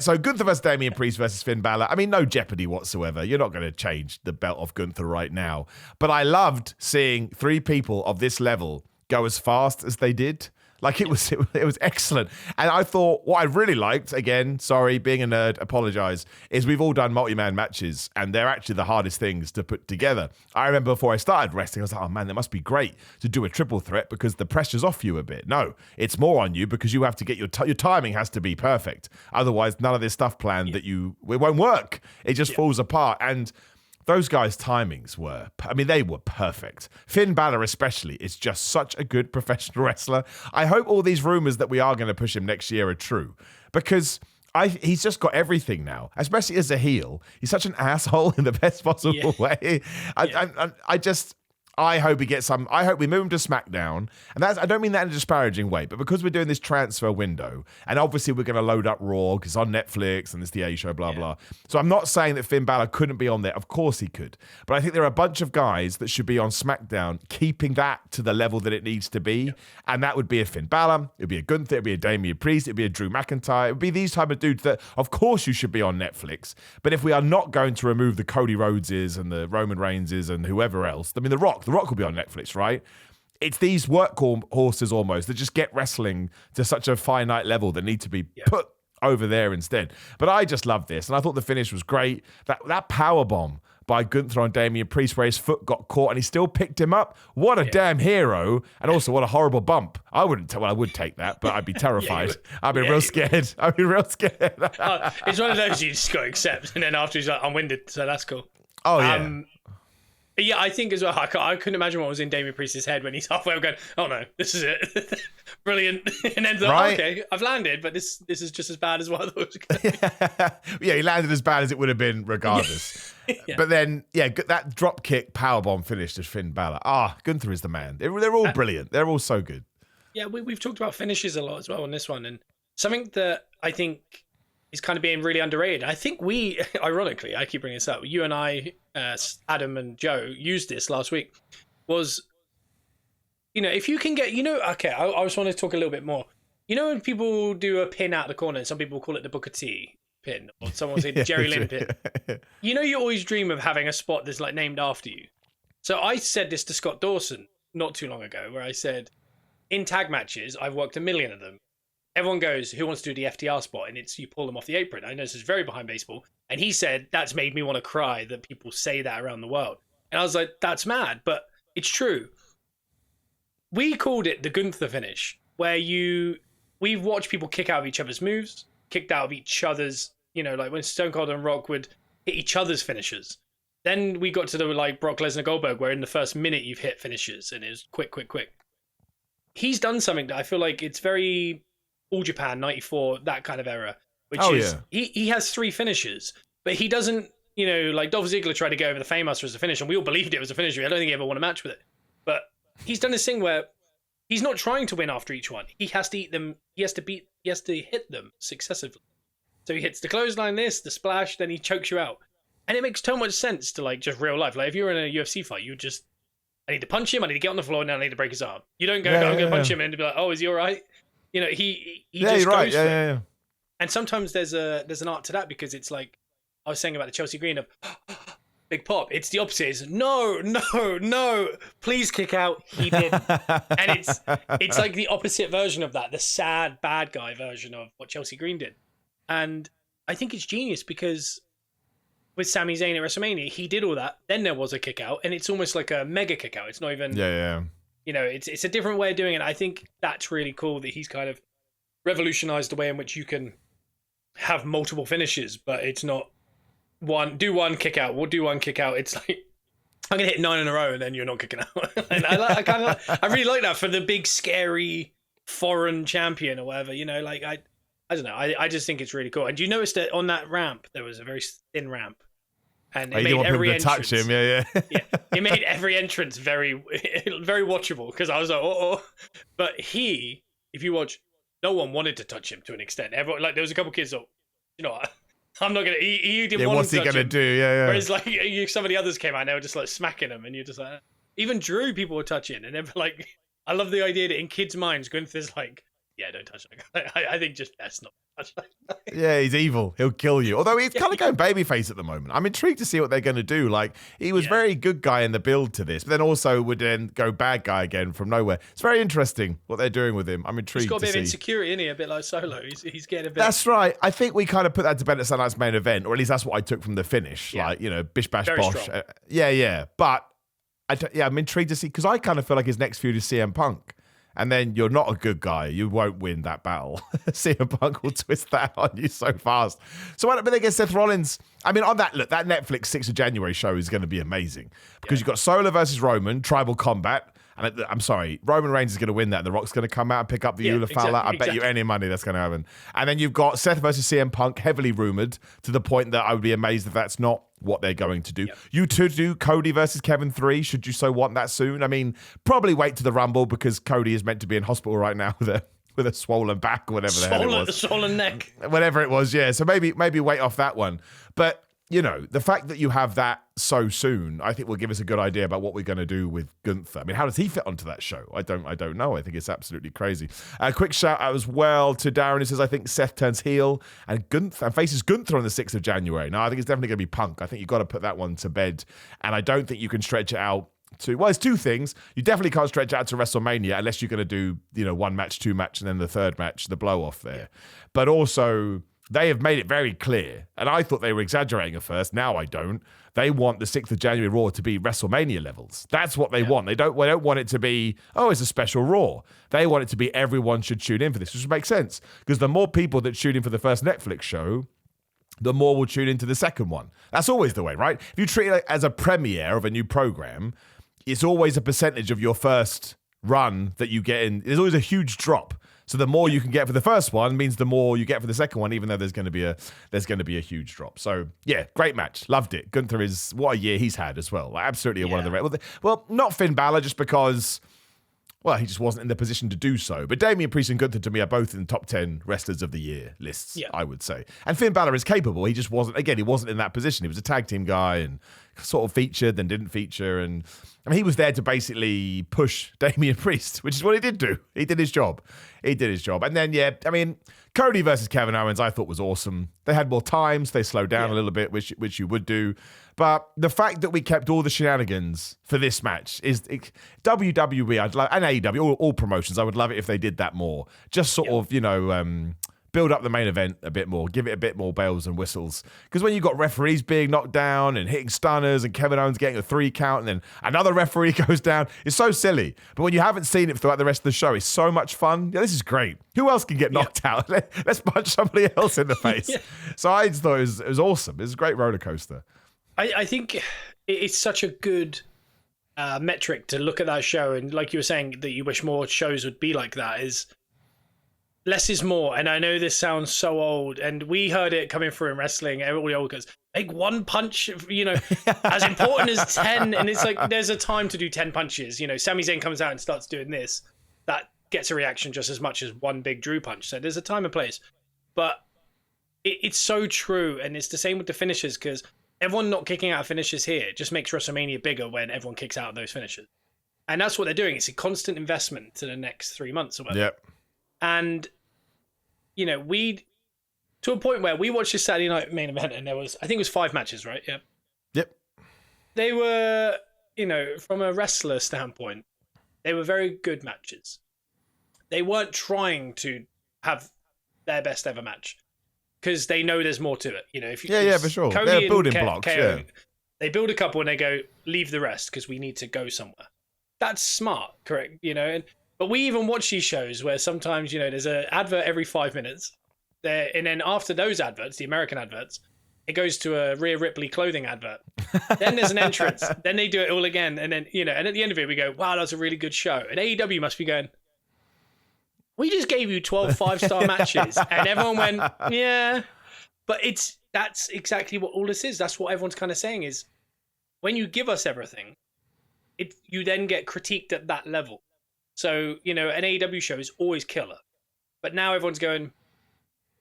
So Gunther versus Damian Priest versus Finn Balor. I mean, no jeopardy whatsoever. You're not going to change the belt off Gunther right now. But I loved seeing three people of this level go as fast as they did. Like it was excellent. And I thought what I really liked, again, sorry, being a nerd, apologize, is we've all done multi-man matches and they're actually the hardest things to put together. I remember before I started wrestling, I was like, oh man, that must be great to do a triple threat because the pressure's off you a bit. No, it's more on you because you have to get your timing has to be perfect. Otherwise, none of this stuff planned it won't work. It just falls apart. And those guys' timings were, they were perfect. Finn Balor especially is just such a good professional wrestler. I hope all these rumors that we are going to push him next year are true, because he's just got everything now, especially as a heel. He's such an asshole in the best possible way. I hope he gets some. I hope we move him to SmackDown, and I don't mean that in a disparaging way, but because we're doing this transfer window, and obviously we're going to load up Raw because it's on Netflix and it's the A show, blah blah. So I'm not saying that Finn Balor couldn't be on there. Of course he could, but I think there are a bunch of guys that should be on SmackDown, keeping that to the level that it needs to be, and that would be a Finn Balor, it'd be a Gunther, it'd be a Damian Priest, it'd be a Drew McIntyre, it'd be these type of dudes that, of course, you should be on Netflix. But if we are not going to remove the Cody Rhodeses and the Roman Reignses and whoever else, The Rock will be on Netflix, right? It's these workhorses almost that just get wrestling to such a finite level that need to be put over there instead. But I just love this, and I thought the finish was great. That power bomb by Gunther on Damian Priest, where his foot got caught and he still picked him up. What a damn hero, and also what a horrible bump. I wouldn't. I would take that, but I'd be terrified. I'd be real scared. I'd be real scared. It's one of those you just got to accept, and then after he's like, I'm winded, so that's cool. Oh yeah. Yeah, I think as well, I couldn't imagine what was in Damian Priest's head when he's halfway going, oh no, this is it. Brilliant. And then, okay, I've landed, but this is just as bad as what I thought it was going to be. Yeah, he landed as bad as it would have been regardless. But then, that drop kick powerbomb finish to Finn Balor. Gunther is the man. They're all brilliant. They're all so good. Yeah, we've talked about finishes a lot as well on this one. And something that I think is kind of being really underrated. I think ironically, I keep bringing this up, you and I, Adam and Joe, used this last week, was, if you can get, okay, I just want to talk a little bit more. When people do a pin out of the corner, and some people call it the Booker T pin, or someone will say the Jerry Lynn pin. You always dream of having a spot that's like named after you. So I said this to Scott Dawson not too long ago, where I said, in tag matches, I've worked a million of them. Everyone goes, who wants to do the FTR spot? And it's you pull them off the apron. I know this is very behind baseball. And he said, that's made me want to cry that people say that around the world. And I was like, that's mad, but it's true. We called it the Gunther finish, where we've watched people kick out of each other's moves, kicked out of each other's, like when Stone Cold and Rock would hit each other's finishers. Then we got to the Brock Lesnar Goldberg, where in the first minute you've hit finishes and it was quick. He's done something that I feel like it's very All Japan 94, that kind of era, which he has 3 finishes, but he doesn't, like Dolph Ziggler tried to go over the Famebuster as a finish, and we all believed it was a finisher. I don't think he ever won a match with it, but he's done this thing where he's not trying to win after each one. He has to eat them. He has to hit them successively. So he hits the clothesline, the splash, then he chokes you out, and it makes so much sense to like just real life. Like if you were in a UFC fight, you would just, I need to punch him, I need to get on the floor, and I need to break his arm. You don't go, I'm going to punch him and be like, oh, is he all right? He just goes for it. And sometimes there's an art to that, because it's like I was saying about the Chelsea Green of big pop. It's the opposite. It's no, please kick out. He did, and it's like the opposite version of that, the sad bad guy version of what Chelsea Green did. And I think it's genius, because with Sami Zayn at WrestleMania, he did all that. Then there was a kick out, and it's almost like a mega kick out. It's not even it's a different way of doing it. I think that's really cool that he's kind of revolutionized the way in which you can have multiple finishes, but it's not do one kick out. We'll do one kick out. It's like, I'm going to hit 9 in a row and then you're not kicking out. And I really like that for the big, scary foreign champion or whatever, I don't know. I just think it's really cool. And you notice that on that ramp, there was a very thin ramp. And it made every entrance. Touch him, yeah. It made every entrance very, very watchable, because I was like, But if you watch, no one wanted to touch him to an extent. Everyone, like, there was a couple kids that, I'm not gonna. He didn't want to touch him. What's he gonna do? Yeah. Whereas like some of the others came out, and they were just like smacking him, and you're just like, even Drew, people were touching, and they're like, I love the idea that in kids' minds, Gunther's like, yeah, don't touch that guy. I think just that's not touch that guy. Yeah, he's evil. He'll kill you. Although he's kind of going babyface at the moment. I'm intrigued to see what they're going to do. Like, he was very good guy in the build to this, but then also would then go bad guy again from nowhere. It's very interesting what they're doing with him. I'm intrigued to see. He's got a bit of insecurity, isn't he? A bit like Solo. He's getting a bit... That's right. I think we kind of put that to bed at Sunday's main event, or at least that's what I took from the finish. Yeah. Like, bish, bash, very bosh. Yeah. But, I'm intrigued to see, because I kind of feel like his next feud is CM Punk. and then you're not a good guy, you won't win that battle. CM Punk will twist that on you so fast. So why not bet against Seth Rollins? I mean, on that, look, that Netflix 6th of January show is going to be amazing because you've got Solar versus Roman, Tribal Combat. And I'm sorry, Roman Reigns is going to win that. The Rock's going to come out and pick up the Eula Fowler. I bet you any money that's going to happen. And then you've got Seth versus CM Punk, heavily rumored to the point that I would be amazed if that's not what they're going to do. Yep. You two do Cody versus Kevin 3, should you so want that soon. I mean, probably wait to the Rumble because Cody is meant to be in hospital right now with a swollen back or whatever the hell it was. Swollen neck. Whatever it was, yeah. So maybe wait off that one. But you know, the fact that you have that so soon, I think will give us a good idea about what we're going to do with Gunther. I mean, how does he fit onto that show? I don't know. I think it's absolutely crazy. A quick shout out as well to Darren, who says, I think Seth turns heel and faces Gunther on the 6th of January. No, I think it's definitely going to be Punk. I think you've got to put that one to bed. And I don't think you can stretch it out to, well, it's two things. You definitely can't stretch it out to WrestleMania unless you're going to do, you know, one match, two match, and then the third match, the blow off there. But also, they have made it very clear, and I thought they were exaggerating at first. Now I don't. They want the 6th of January Raw to be WrestleMania levels. That's what they want. They don't want it to be, oh, it's a special Raw. They want it to be everyone should tune in for this, which makes sense because the more people that tune in for the first Netflix show, the more will tune into the second one. That's always the way, right? If you treat it as a premiere of a new program, it's always a percentage of your first run that you get in. There's always a huge drop. So the more you can get for the first one means the more you get for the second one, even though there's going to be a huge drop. So yeah, great match, loved it. Gunther is what a year he's had as well. Like, absolutely one of the well, not Finn Balor just because. Well, he just wasn't in the position to do so. But Damian Priest and Gunther, to me, are both in the top 10 wrestlers of the year lists, I would say. And Finn Balor is capable. He just wasn't, again, he wasn't in that position. He was a tag team guy and sort of featured, then didn't feature. And I mean, he was there to basically push Damian Priest, which is what he did do. He did his job. And then, I mean, Cody versus Kevin Owens, I thought was awesome. They had more times. They slowed down a little bit, which you would do. But the fact that we kept all the shenanigans for this match is WWE, I'd love, and AEW, all promotions, I would love it if they did that more. Just sort of, you know, build up the main event a bit more, give it a bit more bells and whistles. Because when you've got referees being knocked down and hitting stunners and Kevin Owens getting a 3 count and then another referee goes down, it's so silly. But when you haven't seen it throughout the rest of the show, it's so much fun. Yeah, this is great. Who else can get knocked out? Let's punch somebody else in the face. So I just thought it was awesome. It was a great roller coaster. I think it's such a good metric to look at that show. And like you were saying, that you wish more shows would be like that, is less is more. And I know this sounds so old, and we heard it coming through in wrestling. Everybody always goes, make one punch, you know, as important as 10. And it's like, there's a time to do 10 punches. You know, Sami Zayn comes out and starts doing this. That gets a reaction just as much as one big Drew punch. So there's a time and place. But it's so true. And it's the same with the finishers, because everyone not kicking out finishes here just makes WrestleMania bigger when everyone kicks out those finishes. And that's what they're doing. It's a constant investment to the next 3 months or whatever. Yep. And, you know, to a point where we watched this Saturday night main event and there was, I think it was 5 matches, right? Yep. Yep. They were, you know, from a wrestler standpoint, they were very good matches. They weren't trying to have their best ever match, because they know there's more to it. You know, if you, for sure. Cody They're building blocks. KO, they build a couple and they go, leave the rest because we need to go somewhere. That's smart, correct? You know, but we even watch these shows where sometimes, you know, there's an advert every 5 minutes, and then after those adverts, the American adverts, it goes to a Rhea Ripley clothing advert. Then there's an entrance. Then they do it all again, and then, you know, and at the end of it, we go, wow, that was a really good show. And AEW must be going, we just gave you 12 5-star matches. And everyone went, yeah. But that's exactly what all this is. That's what everyone's kind of saying is, when you give us everything, you then get critiqued at that level. So, you know, an AEW show is always killer. But now everyone's going,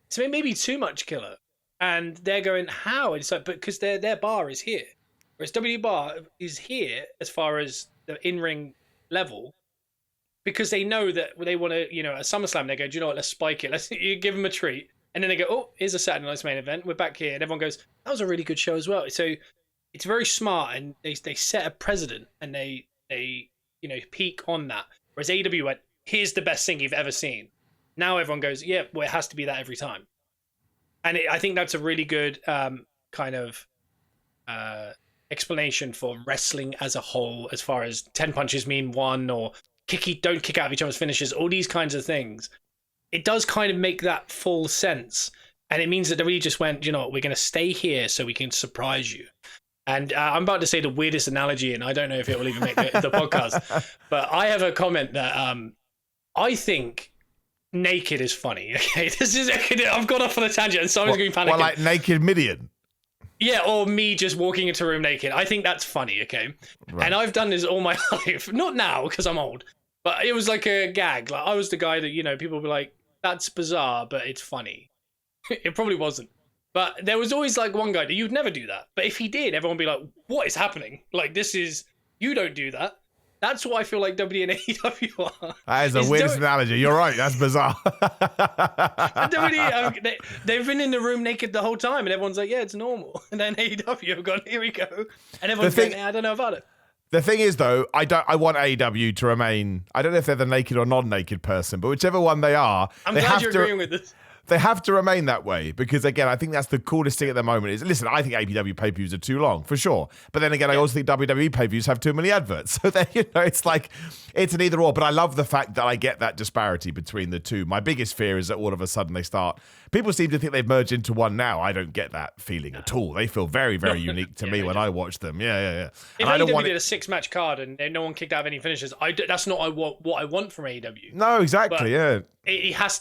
so maybe too much killer. And they're going, how? And it's like, because their bar is here. Whereas WWE bar is here as far as the in-ring level, because they know that they want to, you know, at SummerSlam, they go, do you know what, let's spike it. Let's you give them a treat. And then they go, oh, here's a Saturday night's main event. We're back here. And everyone goes, that was a really good show as well. So it's very smart, and they set a precedent, and they you know, peak on that. Whereas AEW went, here's the best thing you've ever seen. Now everyone goes, yeah, well, it has to be that every time. And I think that's a really good kind of explanation for wrestling as a whole, as far as 10 punches mean 1, or don't kick out of each other's finishes, all these kinds of things. It does kind of make that full sense. And it means that WWE just went, you know what, we're going to stay here so we can surprise you. And I'm about to say the weirdest analogy, and I don't know if it will even make the podcast. But I have a comment that I think naked is funny. Okay, I've gone off on a tangent, and someone's going to panic. Well, like naked Midian. Yeah, or me just walking into a room naked. I think that's funny, okay? Right. And I've done this all my life. Not now, because I'm old. But it was like a gag. Like I was the guy that, you know, people were like, that's bizarre, but it's funny. It probably wasn't. But there was always like one guy that you'd never do that. But if he did, everyone would be like, what is happening? Like, you don't do that. That's what I feel like WWE and AEW are. That is the weirdest analogy. You're right. That's bizarre. WWE, they've been in the room naked the whole time, and everyone's like, yeah, it's normal. And then AEW have gone, here we go. And everyone's going, I don't know about it. The thing is, though, I want AEW to remain, I don't know if they're the naked or non-naked person, but whichever one they are. I'm glad you're agreeing with this. They have to remain that way because, again, I think that's the coolest thing at the moment is, listen, I think AEW pay-per-views are too long, for sure. But then again, I also think WWE pay-per-views have too many adverts. So then, you know, it's like, it's an either or. But I love the fact that I get that disparity between the two. My biggest fear is that all of a sudden they start, people seem to think they've merged into one now. I don't get that feeling at all. They feel very, very unique to me when I watch them. Yeah. If AEW did a 6-match card and no one kicked out of any finishes, that's not what I want from AEW. No, exactly, yeah. They have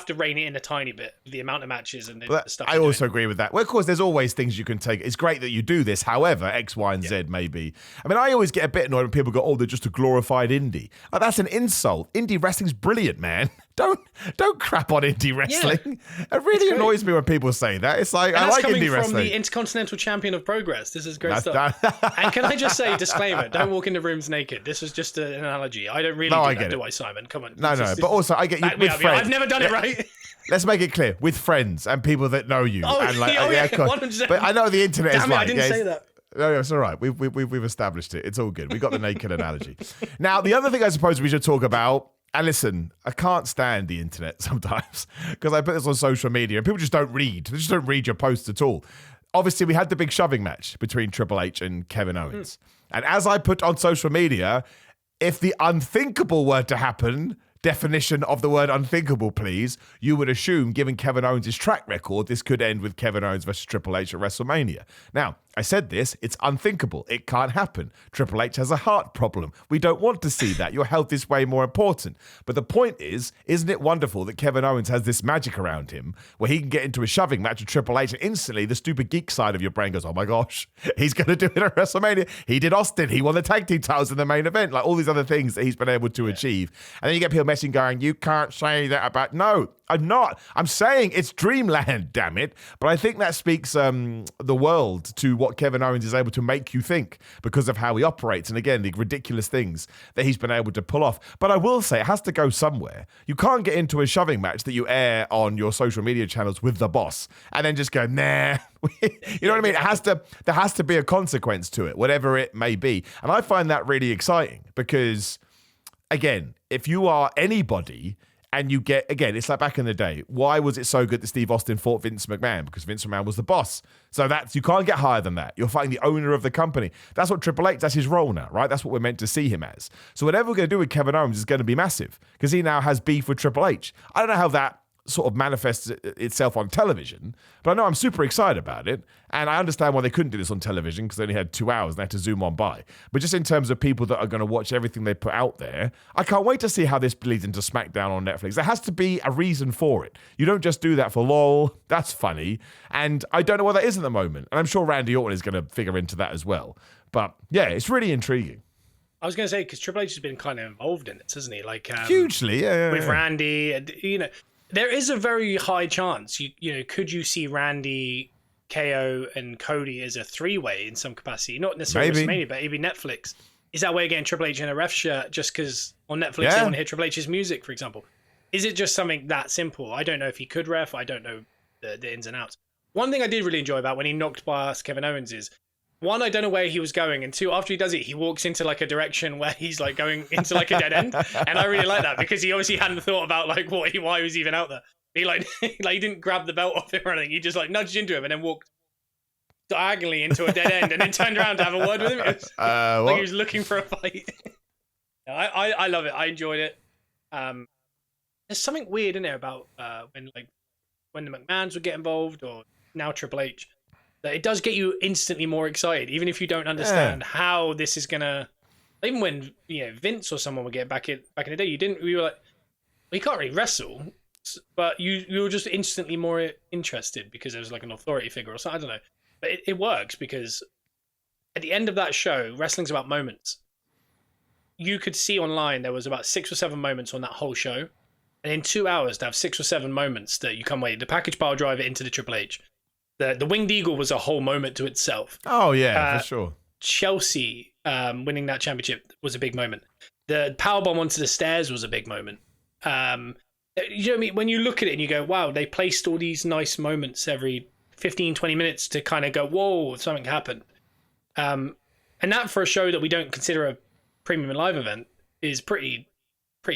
to rein it in a tiny bit, the amount of matches and the stuff. I also agree with that. Well, of course, there's always things you can take. It's great that you do this. However, X, Y, and Z maybe. I mean, I always get a bit annoyed when people go, "Oh, they're just a glorified indie." Like, that's an insult. Indie wrestling's brilliant, man. Don't crap on indie wrestling. Yeah, it really annoys me when people say that. It's like, I like indie wrestling. That's coming from the Intercontinental Champion of Progress. This is great stuff. And can I just say, disclaimer, don't walk into rooms naked. This was just an analogy. I don't really do that, do I, Simon? Come on. No. But also, I get you with friends. I've never done it right. Let's make it clear. With friends and people that know you. Oh, and like, yeah, 100%. But I know the internet is right. I didn't say that. No, it's all right. We've established it. It's all good. We got the naked analogy. Now, the other thing I suppose we should talk about, and listen, I can't stand the internet sometimes because I put this on social media and people just don't read. They just don't read your posts at all. Obviously, we had the big shoving match between Triple H and Kevin Owens. And as I put on social media, if the unthinkable were to happen, definition of the word unthinkable, please, you would assume, given Kevin Owens' track record, this could end with Kevin Owens versus Triple H at WrestleMania. Now, I said this, it's unthinkable. It can't happen. Triple H has a heart problem. We don't want to see that. Your health is way more important. But the point is, isn't it wonderful that Kevin Owens has this magic around him where he can get into a shoving match with Triple H and instantly the stupid geek side of your brain goes, oh my gosh, he's going to do it at WrestleMania. He did Austin. He won the tag team titles in the main event. Like all these other things that he's been able to achieve. And then you get people messaging going, you can't say that about... No, I'm not. I'm saying it's dreamland, damn it. But I think that speaks the world to what Kevin Owens is able to make you think because of how he operates. And again, the ridiculous things that he's been able to pull off. But I will say it has to go somewhere. You can't get into a shoving match that you air on your social media channels with the boss and then just go, nah. You know what I mean? There has to be a consequence to it, whatever it may be. And I find that really exciting because, again, if you are anybody... And you get, again, it's like back in the day. Why was it so good that Steve Austin fought Vince McMahon? Because Vince McMahon was the boss. So you can't get higher than that. You're fighting the owner of the company. That's what Triple H, that's his role now, right? That's what we're meant to see him as. So whatever we're going to do with Kevin Owens is going to be massive because he now has beef with Triple H. I don't know how that sort of manifests itself on television, but I know I'm super excited about it. And I understand why they couldn't do this on television because they only had 2 hours and they had to zoom on by. But just in terms of people that are going to watch everything they put out there, I can't wait to see how this bleeds into SmackDown on Netflix. There has to be a reason for it. You don't just do that for lol. That's funny. And I don't know what that is at the moment. And I'm sure Randy Orton is going to figure into that as well. But yeah, it's really intriguing. I was going to say, because Triple H has been kind of involved in it, hasn't he? Like hugely, yeah. With Randy, and, you know, there is a very high chance, you know, could you see Randy, KO, and Cody as a 3-way in some capacity? Not necessarily WrestleMania, but maybe Netflix. Is that way of getting Triple H in a ref shirt just because on Netflix they want to hear Triple H's music, for example? Is it just something that simple? I don't know if he could ref. I don't know the ins and outs. One thing I did really enjoy about when he knocked past Kevin Owens is, one, I don't know where he was going, and two, after he does it, he walks into like a direction where he's like going into like a dead end, and I really like that because he obviously hadn't thought about like why he was even out there. He like he didn't grab the belt off him or anything. He just like nudged into him and then walked diagonally into a dead end, and then turned around to have a word with him. It was, like he was looking for a fight. I love it. I enjoyed it. There's something weird in there about when the McMahons would get involved, or now Triple H, that it does get you instantly more excited, even if you don't understand how this is gonna. Even when Vince or someone would get back in the day, we were like, well, you can't really wrestle, but you were just instantly more interested because there was like an authority figure or something. I don't know, but it works because at the end of that show, wrestling's about moments. You could see online there was about 6 or 7 moments on that whole show. And in 2 hours, to have 6 or 7 moments that you come away, the package pile driver into the Triple H. The Winged Eagle was a whole moment to itself. Oh, yeah, for sure. Chelsea winning that championship was a big moment. The powerbomb onto the stairs was a big moment. You know what I mean? When you look at it and you go, wow, they placed all these nice moments every 15, 20 minutes to kind of go, whoa, something happened. And that for a show that we don't consider a premium live event is pretty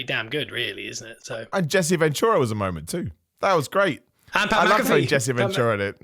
damn good, really, isn't it? So, and Jesse Ventura was a moment too. That was great. And Pat I love McAfee. seeing Jesse Ventura in it.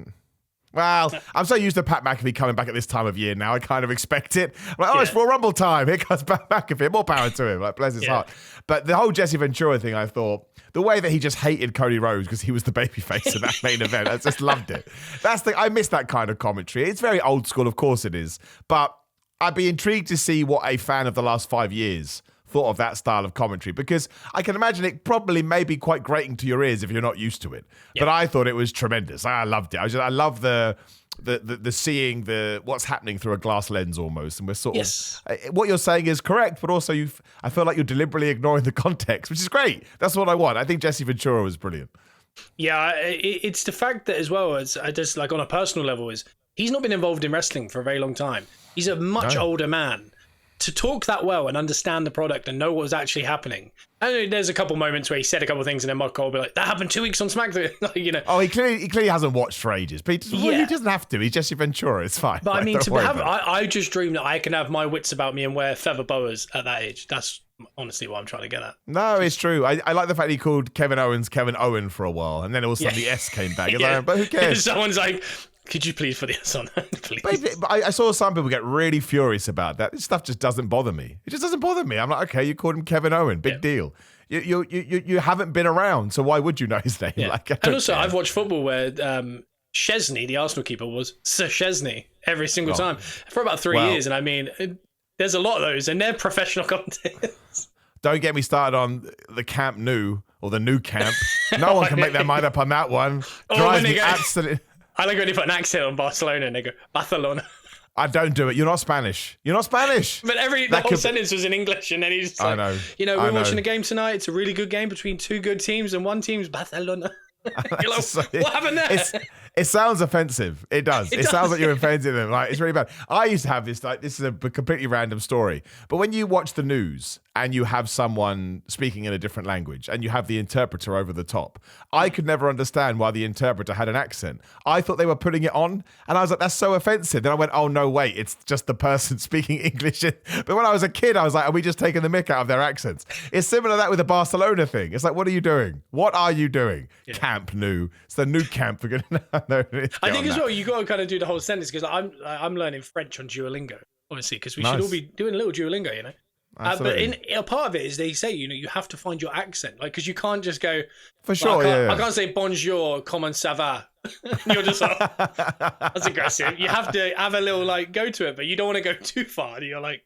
Well, I'm so used to Pat McAfee coming back at this time of year now. I kind of expect it. I'm like, it's Royal Rumble time. Here comes Pat McAfee. More power to him. Like, bless his heart. But the whole Jesse Ventura thing, I thought, the way that he just hated Cody Rhodes because he was the babyface in that main event, I just loved it. I miss that kind of commentary. It's very old school, of course it is. But I'd be intrigued to see what a fan of the last 5 years thought of that style of commentary, because I can imagine it probably may be quite grating to your ears if you're not used to it. Yeah. But I thought it was tremendous. I loved it. I love the seeing what's happening through a glass lens almost, and we're sort of what you're saying is correct, but also I feel like you're deliberately ignoring the context, which is great. That's what I want. I think Jesse Ventura was brilliant. Yeah, it's the fact that as well as just like on a personal level is he's not been involved in wrestling for a very long time. He's a much older man. To talk that well and understand the product and know what was actually happening. I know there's a couple moments where he said a couple of things and then Mark Cole will be like, that happened 2 weeks on SmackDown. Oh, he clearly hasn't watched for ages. But he doesn't have to. He's Jesse Ventura. It's fine. But I mean, I just dream that I can have my wits about me and wear feather boas at that age. That's honestly what I'm trying to get at. No, it's true. I like the fact he called Kevin Owens Kevin Owen for a while. And then all of a sudden the S came back. But who cares? Someone's like, could you please put this on? Please. But I saw some people get really furious about that. This stuff just doesn't bother me. It just doesn't bother me. I'm like, okay, you called him Kevin Owen. Big deal. You haven't been around, so why would you know his name? Yeah. And also, I've watched football where Chesney, the Arsenal keeper, was Sir Chesney every single time for about 3 years. And I mean, there's a lot of those, and they're professional commentators. Don't get me started on the Camp Nou or the New Camp. No one can make their mind up on that one. Drives me absolutely. I like when they put an accent on Barcelona and they go, Barcelona. I don't do it. You're not Spanish. But the whole sentence was in English, and then he's just like, I know. We're watching a game tonight. It's a really good game between two good teams, and one team's Barcelona. You're like, what happened there? It sounds offensive. It does. It sounds like you're offending them. Like, it's really bad. I used to have this, this is a completely random story. But when you watch the news and you have someone speaking in a different language and you have the interpreter over the top, I could never understand why the interpreter had an accent. I thought they were putting it on, and I was like, that's so offensive. Then I went, oh, no, wait, it's just the person speaking English. But when I was a kid, I was like, are we just taking the mick out of their accents? It's similar to that with the Barcelona thing. It's like, what are you doing? What are you doing? Yeah. Camp Nou. It's the new camp. For good. I think as well, you got to kind of do the whole sentence, because I'm learning French on Duolingo, obviously, because we should all be doing a little Duolingo, but a part of it is they say, you have to find your accent, like, because you can't just go. For sure, I can't say bonjour, comment ça va. You're just like, that's aggressive. You have to have a little go to it, but you don't want to go too far. You're like,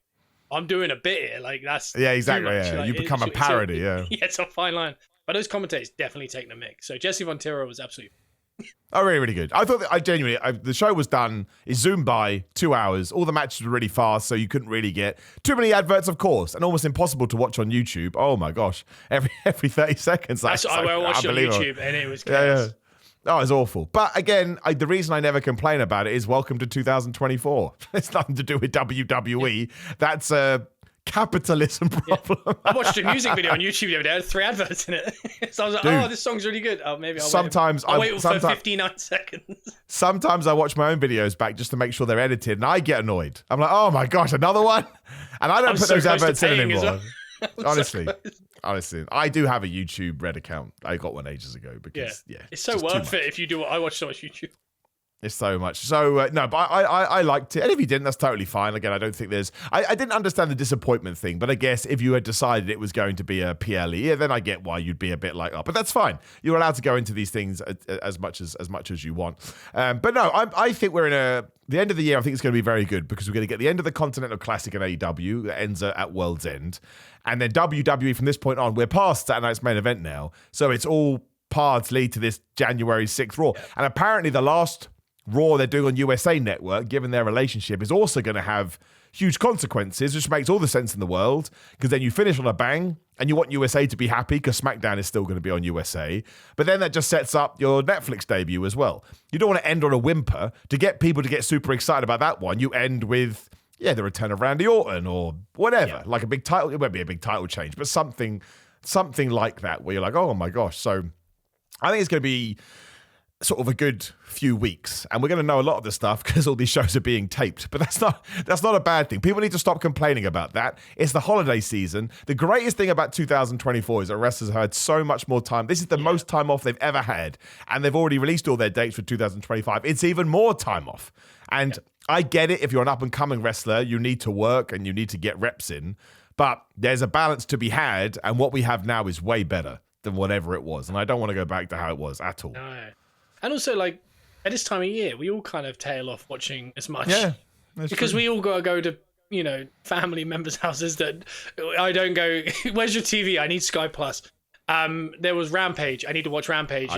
I'm doing a bit here, like that's exactly. Yeah, like, you become a parody. Yeah, it's a fine line. But those commentators definitely take the mic. So Jesse Ventura was absolutely. Oh, really, really good. I thought that the show was done. It zoomed by 2 hours. All the matches were really fast, so you couldn't really get too many adverts, of course, and almost impossible to watch on YouTube. Oh my gosh, every 30 seconds. I watched it on YouTube, and it was chaos. Oh, it's awful. But again, the reason I never complain about it is welcome to 2024. It's nothing to do with WWE. That's a capitalism problem. Yeah. I watched a music video on YouTube the other day. It had 3 adverts in it. So I was like, oh, this song's really good. Oh, maybe I'll wait for 59 seconds. Sometimes I watch my own videos back just to make sure they're edited, and I get annoyed. I'm like, oh my gosh, another one? And I don't put those adverts in anymore. Honestly, I do have a YouTube Red account. I got one ages ago because, it's so worth it if you do what I watch so much YouTube. It's so much. So, no, but I liked it. And if you didn't, that's totally fine. Again, I don't think there's... I didn't understand the disappointment thing, but I guess if you had decided it was going to be a PLE, yeah, then I get why you'd be a bit like, oh, but that's fine. You're allowed to go into these things as much as you want. But no, I think we're in the end of the year, I think it's going to be very good because we're going to get the end of the Continental Classic in AEW that ends at World's End. And then WWE from this point on, we're past Saturday Night's Main Event now. So it's all paths lead to this January 6th Raw. Yeah. And apparently the last Raw they're doing on USA Network, given their relationship, is also going to have huge consequences, which makes all the sense in the world, because then you finish on a bang and you want USA to be happy because SmackDown is still going to be on USA. But then that just sets up your Netflix debut as well. You don't want to end on a whimper. To get people to get super excited about that one, you end with, the return of Randy Orton or whatever, like a big title. It won't be a big title change, but something like that where you're like, oh my gosh. So I think it's going to be sort of a good few weeks, and we're going to know a lot of the stuff because all these shows are being taped, but that's not a bad thing. People need to stop complaining about that. It's the holiday season. The greatest thing about 2024 is that wrestlers have had so much more time. This is the most time off they've ever had, and they've already released all their dates for 2025. It's even more time off, and I get it. If you're an up-and-coming wrestler, you need to work and you need to get reps in, but there's a balance to be had, and what we have now is way better than whatever it was, and I don't want to go back to how it was at all. No. And also, like, at this time of year, we all kind of tail off watching as much. Yeah. Because we all got to go to, family members' houses that I don't go, where's your TV? I need Sky Plus. There was Rampage. I need to watch Rampage.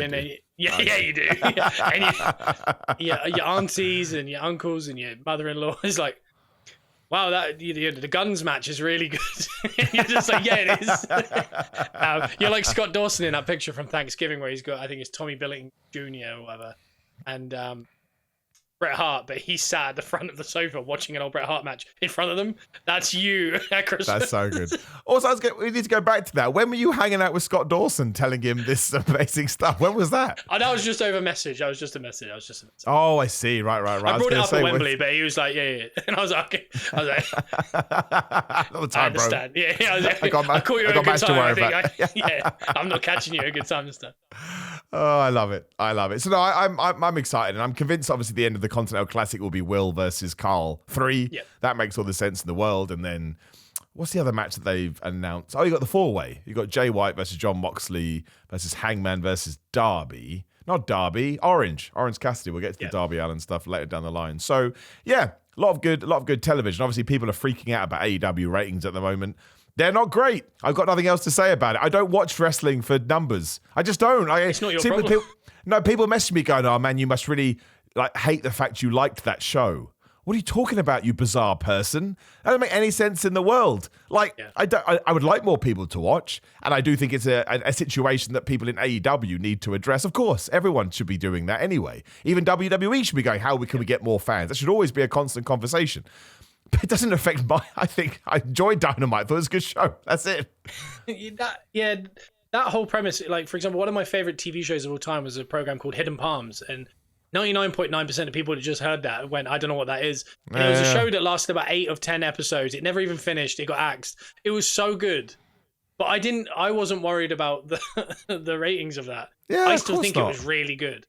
You do. And your aunties and your uncles and your mother-in-law is like, wow, the guns match is really good. You're just like, yeah, it is. You're like Scott Dawson in that picture from Thanksgiving where he's got, I think it's Tommy Billington Jr. or whatever, and Bret Hart, but he's sat at the front of the sofa watching an old Bret Hart match in front of them. That's you at Christmas. That's so good. Also, we need to go back to that. When were you hanging out with Scott Dawson telling him this amazing stuff? When was that? Oh, that was just over message. I was just a message. Oh, I see. Right. I brought it up at Wembley, but he was like, yeah. And I was like, okay. I was like, I understand. Bro. Yeah. I was like, I caught you at a good time. I'm not catching you at a good time this time. Oh, I love it. So no, I'm excited, and I'm convinced. Obviously, the end of the Continental Classic will be Will versus Carl 3. Yeah. That makes all the sense in the world. And then, what's the other match that they've announced? Oh, you got the 4-way. You got Jay White versus John Moxley versus Hangman versus Darby. Not Darby, Orange Cassidy. We'll get to the Darby Allin stuff later down the line. So yeah, a lot of good television. Obviously, people are freaking out about AEW ratings at the moment. They're not great. I've got nothing else to say about it. I don't watch wrestling for numbers. I just don't. It's not your problem. People message me going, "Oh man, you must really hate the fact you liked that show." What are you talking about, you bizarre person? That doesn't make any sense in the world. I would like more people to watch, and I do think it's a situation that people in AEW need to address. Of course, everyone should be doing that anyway. Even WWE should be going, how can we get more fans? That should always be a constant conversation. But it doesn't affect I think I enjoyed Dynamite. I thought it was a good show. That's it. That whole premise, like, for example, one of my favorite TV shows of all time was a program called Hidden Palms, and 99.9% of people that just heard that went, I don't know what that is. And it was a show that lasted about 8 of 10 episodes. It never even finished. It got axed. It was so good. But I wasn't worried about the ratings of that. Yeah, I still think it was really good.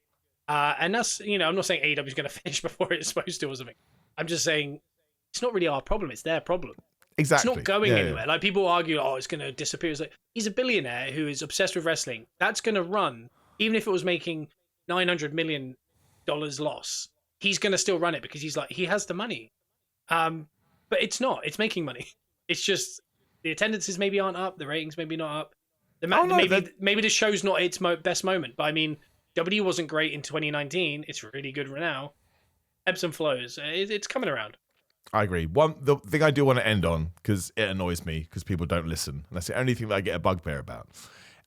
And that's, I'm not saying AEW is going to finish before it's supposed to or something. I'm just saying it's not really our problem. It's their problem. Exactly. It's not going anywhere. Yeah. Like, people argue, it's going to disappear. It's like, he's a billionaire who is obsessed with wrestling. That's going to run, even if it was making $900 million loss. He's going to still run it because he has the money. But it's not. It's making money. It's just the attendances maybe aren't up. The ratings maybe not up. Maybe the show's not its best moment. But I mean, WWE wasn't great in 2019. It's really good right now. Ebbs and flows. It's coming around. I agree. The thing I do want to end on, because it annoys me, because people don't listen. And that's the only thing that I get a bugbear about.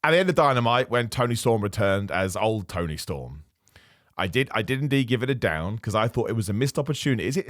At the end of Dynamite, when Tony Storm returned as old Tony Storm, I did indeed give it a down, because I thought it was a missed opportunity.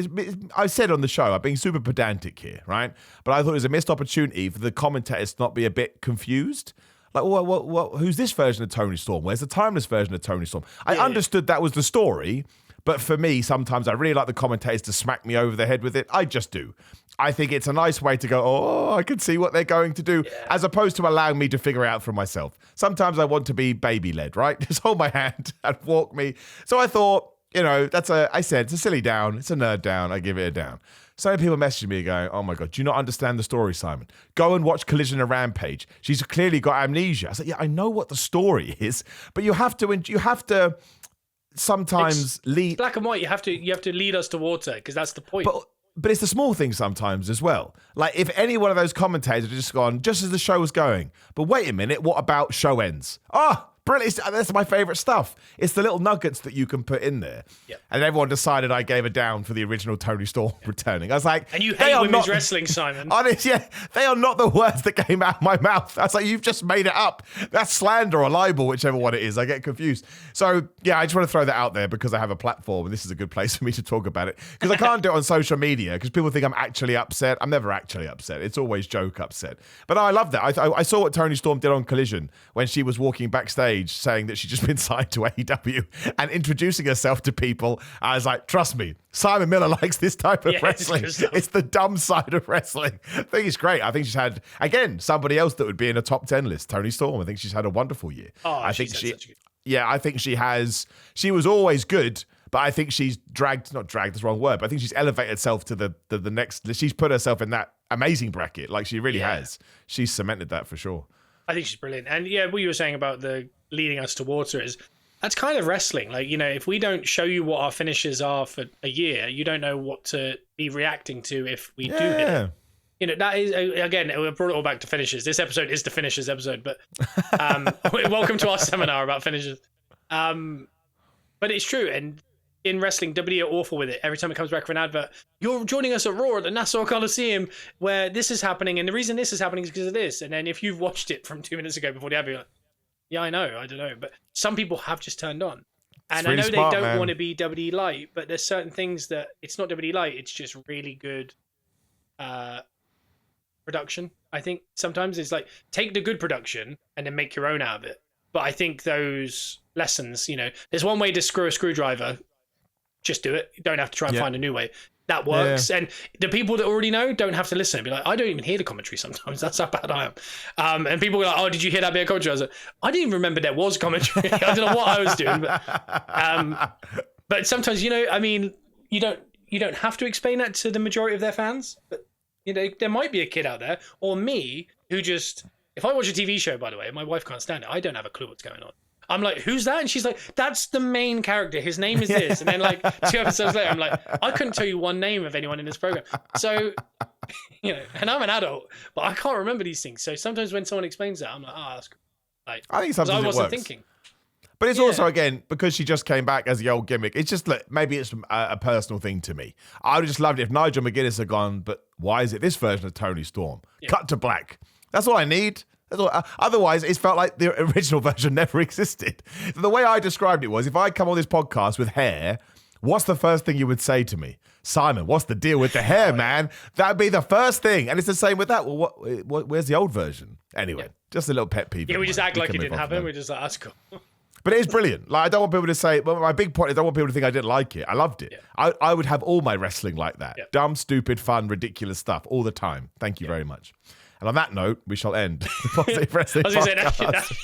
I said on the show, I'm being super pedantic here, right? But I thought it was a missed opportunity for the commentators to not be a bit confused. Like, who's this version of Tony Storm? Where's the timeless version of Tony Storm? I understood that was the story. But for me, sometimes I really like the commentators to smack me over the head with it. I just do. I think it's a nice way to go, I can see what they're going to do, as opposed to allowing me to figure it out for myself. Sometimes I want to be baby-led, right? Just hold my hand and walk me. So I thought, I said it's a silly down. It's a nerd down. I give it a down. So many people messaging me going, oh my God, do you not understand the story, Simon? Go and watch Collision and Rampage. She's clearly got amnesia. I said, yeah, I know what the story is, but you have to sometimes lead. It's black and white. You have to lead us towards it because that's the point. But it's the small things sometimes as well. Like if any one of those commentators had just gone, just as the show was going, but wait a minute, what about show ends? Brilliant. That's my favourite stuff. It's the little nuggets that you can put in there. Yep. And everyone decided I gave a down for the original Tony Storm returning. I was like... And you hate women's wrestling, Simon. Honest, yeah. They are not the words that came out of my mouth. I was like, you've just made it up. That's slander or libel, whichever one it is. I get confused. So, yeah, I just want to throw that out there because I have a platform and this is a good place for me to talk about it. Because I can't do it on social media because people think I'm actually upset. I'm never actually upset. It's always joke upset. But no, I love that. I saw what Tony Storm did on Collision when she was walking backstage saying that she'd just been signed to AEW and introducing herself to people. I was like, trust me, Simon Miller likes this type of wrestling. It's the dumb side of wrestling. I think it's great. I think she's had, again, somebody else that would be in a top 10 list, Tony Storm. I think she's had a wonderful year. I think she has. She was always good, but I think she's not dragged, that's the wrong word, but I think she's elevated herself to the next, she's put herself in that amazing bracket. Like she really has. She's cemented that for sure. I think she's brilliant. And yeah, what you were saying about the leading us towards her is that's kind of wrestling. Like, if we don't show you what our finishes are for a year, you don't know what to be reacting to if we do hit it. That is, again, we brought it all back to finishes. This episode is the finishes episode, but welcome to our seminar about finishes. But it's true. And in wrestling, WWE are awful with it. Every time it comes back for an advert, you're joining us at Raw at the Nassau Coliseum where this is happening. And the reason this is happening is because of this. And then if you've watched it from 2 minutes ago before the advert, you're like, yeah, I know. I don't know. But some people have just turned on. And really I know smart, they don't want to be WWE light, but there's certain things that it's not WWE light. It's just really good production. I think sometimes it's like take the good production and then make your own out of it. But I think those lessons, there's one way to screw a screwdriver. Just do it. You don't have to try and find a new way. That works. Yeah. And the people that already know don't have to listen and be like, I don't even hear the commentary sometimes. That's how bad I am. And people were like, oh, did you hear that bit of commentary? I was like, I didn't even remember there was commentary. I don't know what I was doing. But sometimes, you don't have to explain that to the majority of their fans. But, there might be a kid out there or me who just, if I watch a TV show, by the way, my wife can't stand it. I don't have a clue what's going on. I'm like, who's that? And she's like, that's the main character. His name is this. And then 2 episodes later, I'm like, I couldn't tell you one name of anyone in this program. So, and I'm an adult, but I can't remember these things. So sometimes when someone explains that, I'm like, that's cool. I think sometimes I wasn't works. thinking. But it's also, again, because she just came back as the old gimmick, it's just maybe it's a personal thing to me. I would have just loved it if Nigel McGuinness had gone, but why is it this version of Tony Storm? Yeah. Cut to black. That's all I need. Otherwise, it's felt like the original version never existed. The way I described it was, if I come on this podcast with hair, what's the first thing you would say to me? Simon, what's the deal with the hair, man? That'd be the first thing. And it's the same with that. Well, where's the old version? Anyway, just a little pet peeve. Yeah, we just act like it didn't happen. We're just like, that's cool. But it is brilliant. I don't want people to say, well, my big point is I don't want people to think I didn't like it. I loved it. Yeah. I would have all my wrestling like that. Yeah. Dumb, stupid, fun, ridiculous stuff all the time. Thank you very much. And on that note, we shall end the Positive Wrestling Podcast.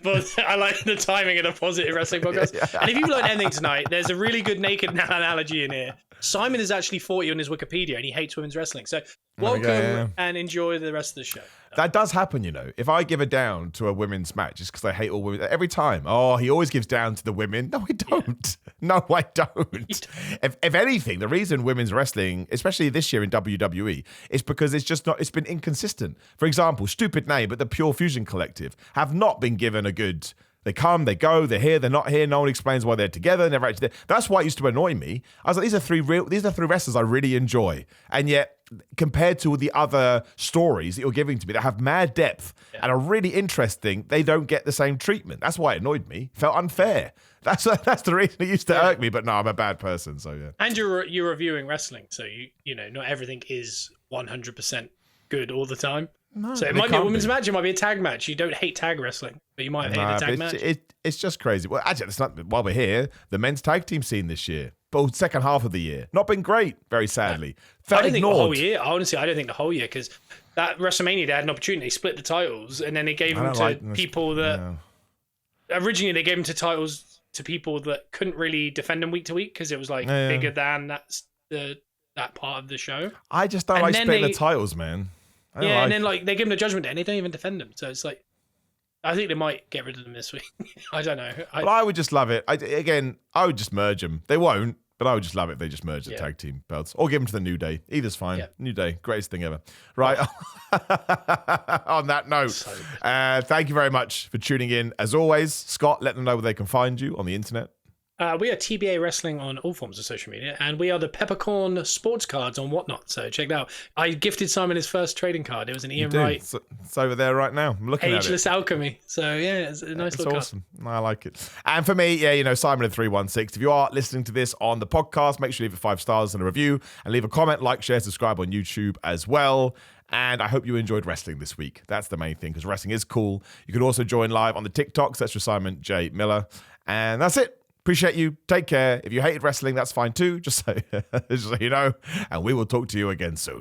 But I like the timing of the Positive Wrestling Podcast. Yeah. And if you've learned anything tonight, there's a really good naked analogy in here. Simon is actually 40 on his Wikipedia and he hates women's wrestling. So welcome and enjoy the rest of the show. That does happen, If I give a down to a women's match, it's because I hate all women. Every time. Oh, he always gives down to the women. No, I don't. Yeah. No, I don't. If anything, the reason women's wrestling, especially this year in WWE, is because it's been inconsistent. For example, stupid name, but the Pure Fusion Collective have not been given a good... They come, they go, they're here, they're not here. No one explains why they're together. Never actually there. That's why it used to annoy me. I was like, these are three wrestlers I really enjoy. And yet, compared to the other stories that you're giving to me that have mad depth and are really interesting, they don't get the same treatment. That's why it annoyed me. Felt unfair. That's the reason it used to irk me. But no, I'm a bad person. So yeah. And you're reviewing wrestling, so you know not everything is 100% good all the time. No, so it might be a women's match, it might be a tag match. You don't hate tag wrestling, but you might hate a tag match. It's just crazy. Well, actually, it's not. While we're here, the men's tag team scene this year, both second half of the year, not been great. Very sadly, I don't think the whole year. Honestly, I don't think the whole year because that WrestleMania they had an opportunity. They split the titles and then they gave them to people that originally they gave them to titles to people that couldn't really defend them week to week because it was like bigger than that part of the show. I just don't like splitting the titles, man. And then like they give them the Judgment Day and they don't even defend them. So it's like, I think they might get rid of them this week. I don't know. But I would just love it. I would just merge them. They won't, but I would just love it if they just merge the tag team belts or give them to the New Day. Either's fine. Yeah. New Day, greatest thing ever. Right. On that note, thank you very much for tuning in. As always, Scott, let them know where they can find you on the internet. We are TBA Wrestling on all forms of social media, and we are the Peppercorn Sports Cards on Whatnot. So check that out. I gifted Simon his first trading card. It was an Ian Wright. It's over there right now. I'm looking at it. Ageless Alchemy. So yeah, it's a nice little awesome. Card. I like it. And for me, Simon at 316. If you are listening to this on the podcast, make sure you leave it 5 stars and a review, and leave a comment, like, share, subscribe on YouTube as well. And I hope you enjoyed wrestling this week. That's the main thing, because wrestling is cool. You can also join live on the TikToks. That's for Simon J. Miller. And that's it. Appreciate you. Take care. If you hated wrestling, that's fine too. Just so you know. And we will talk to you again soon.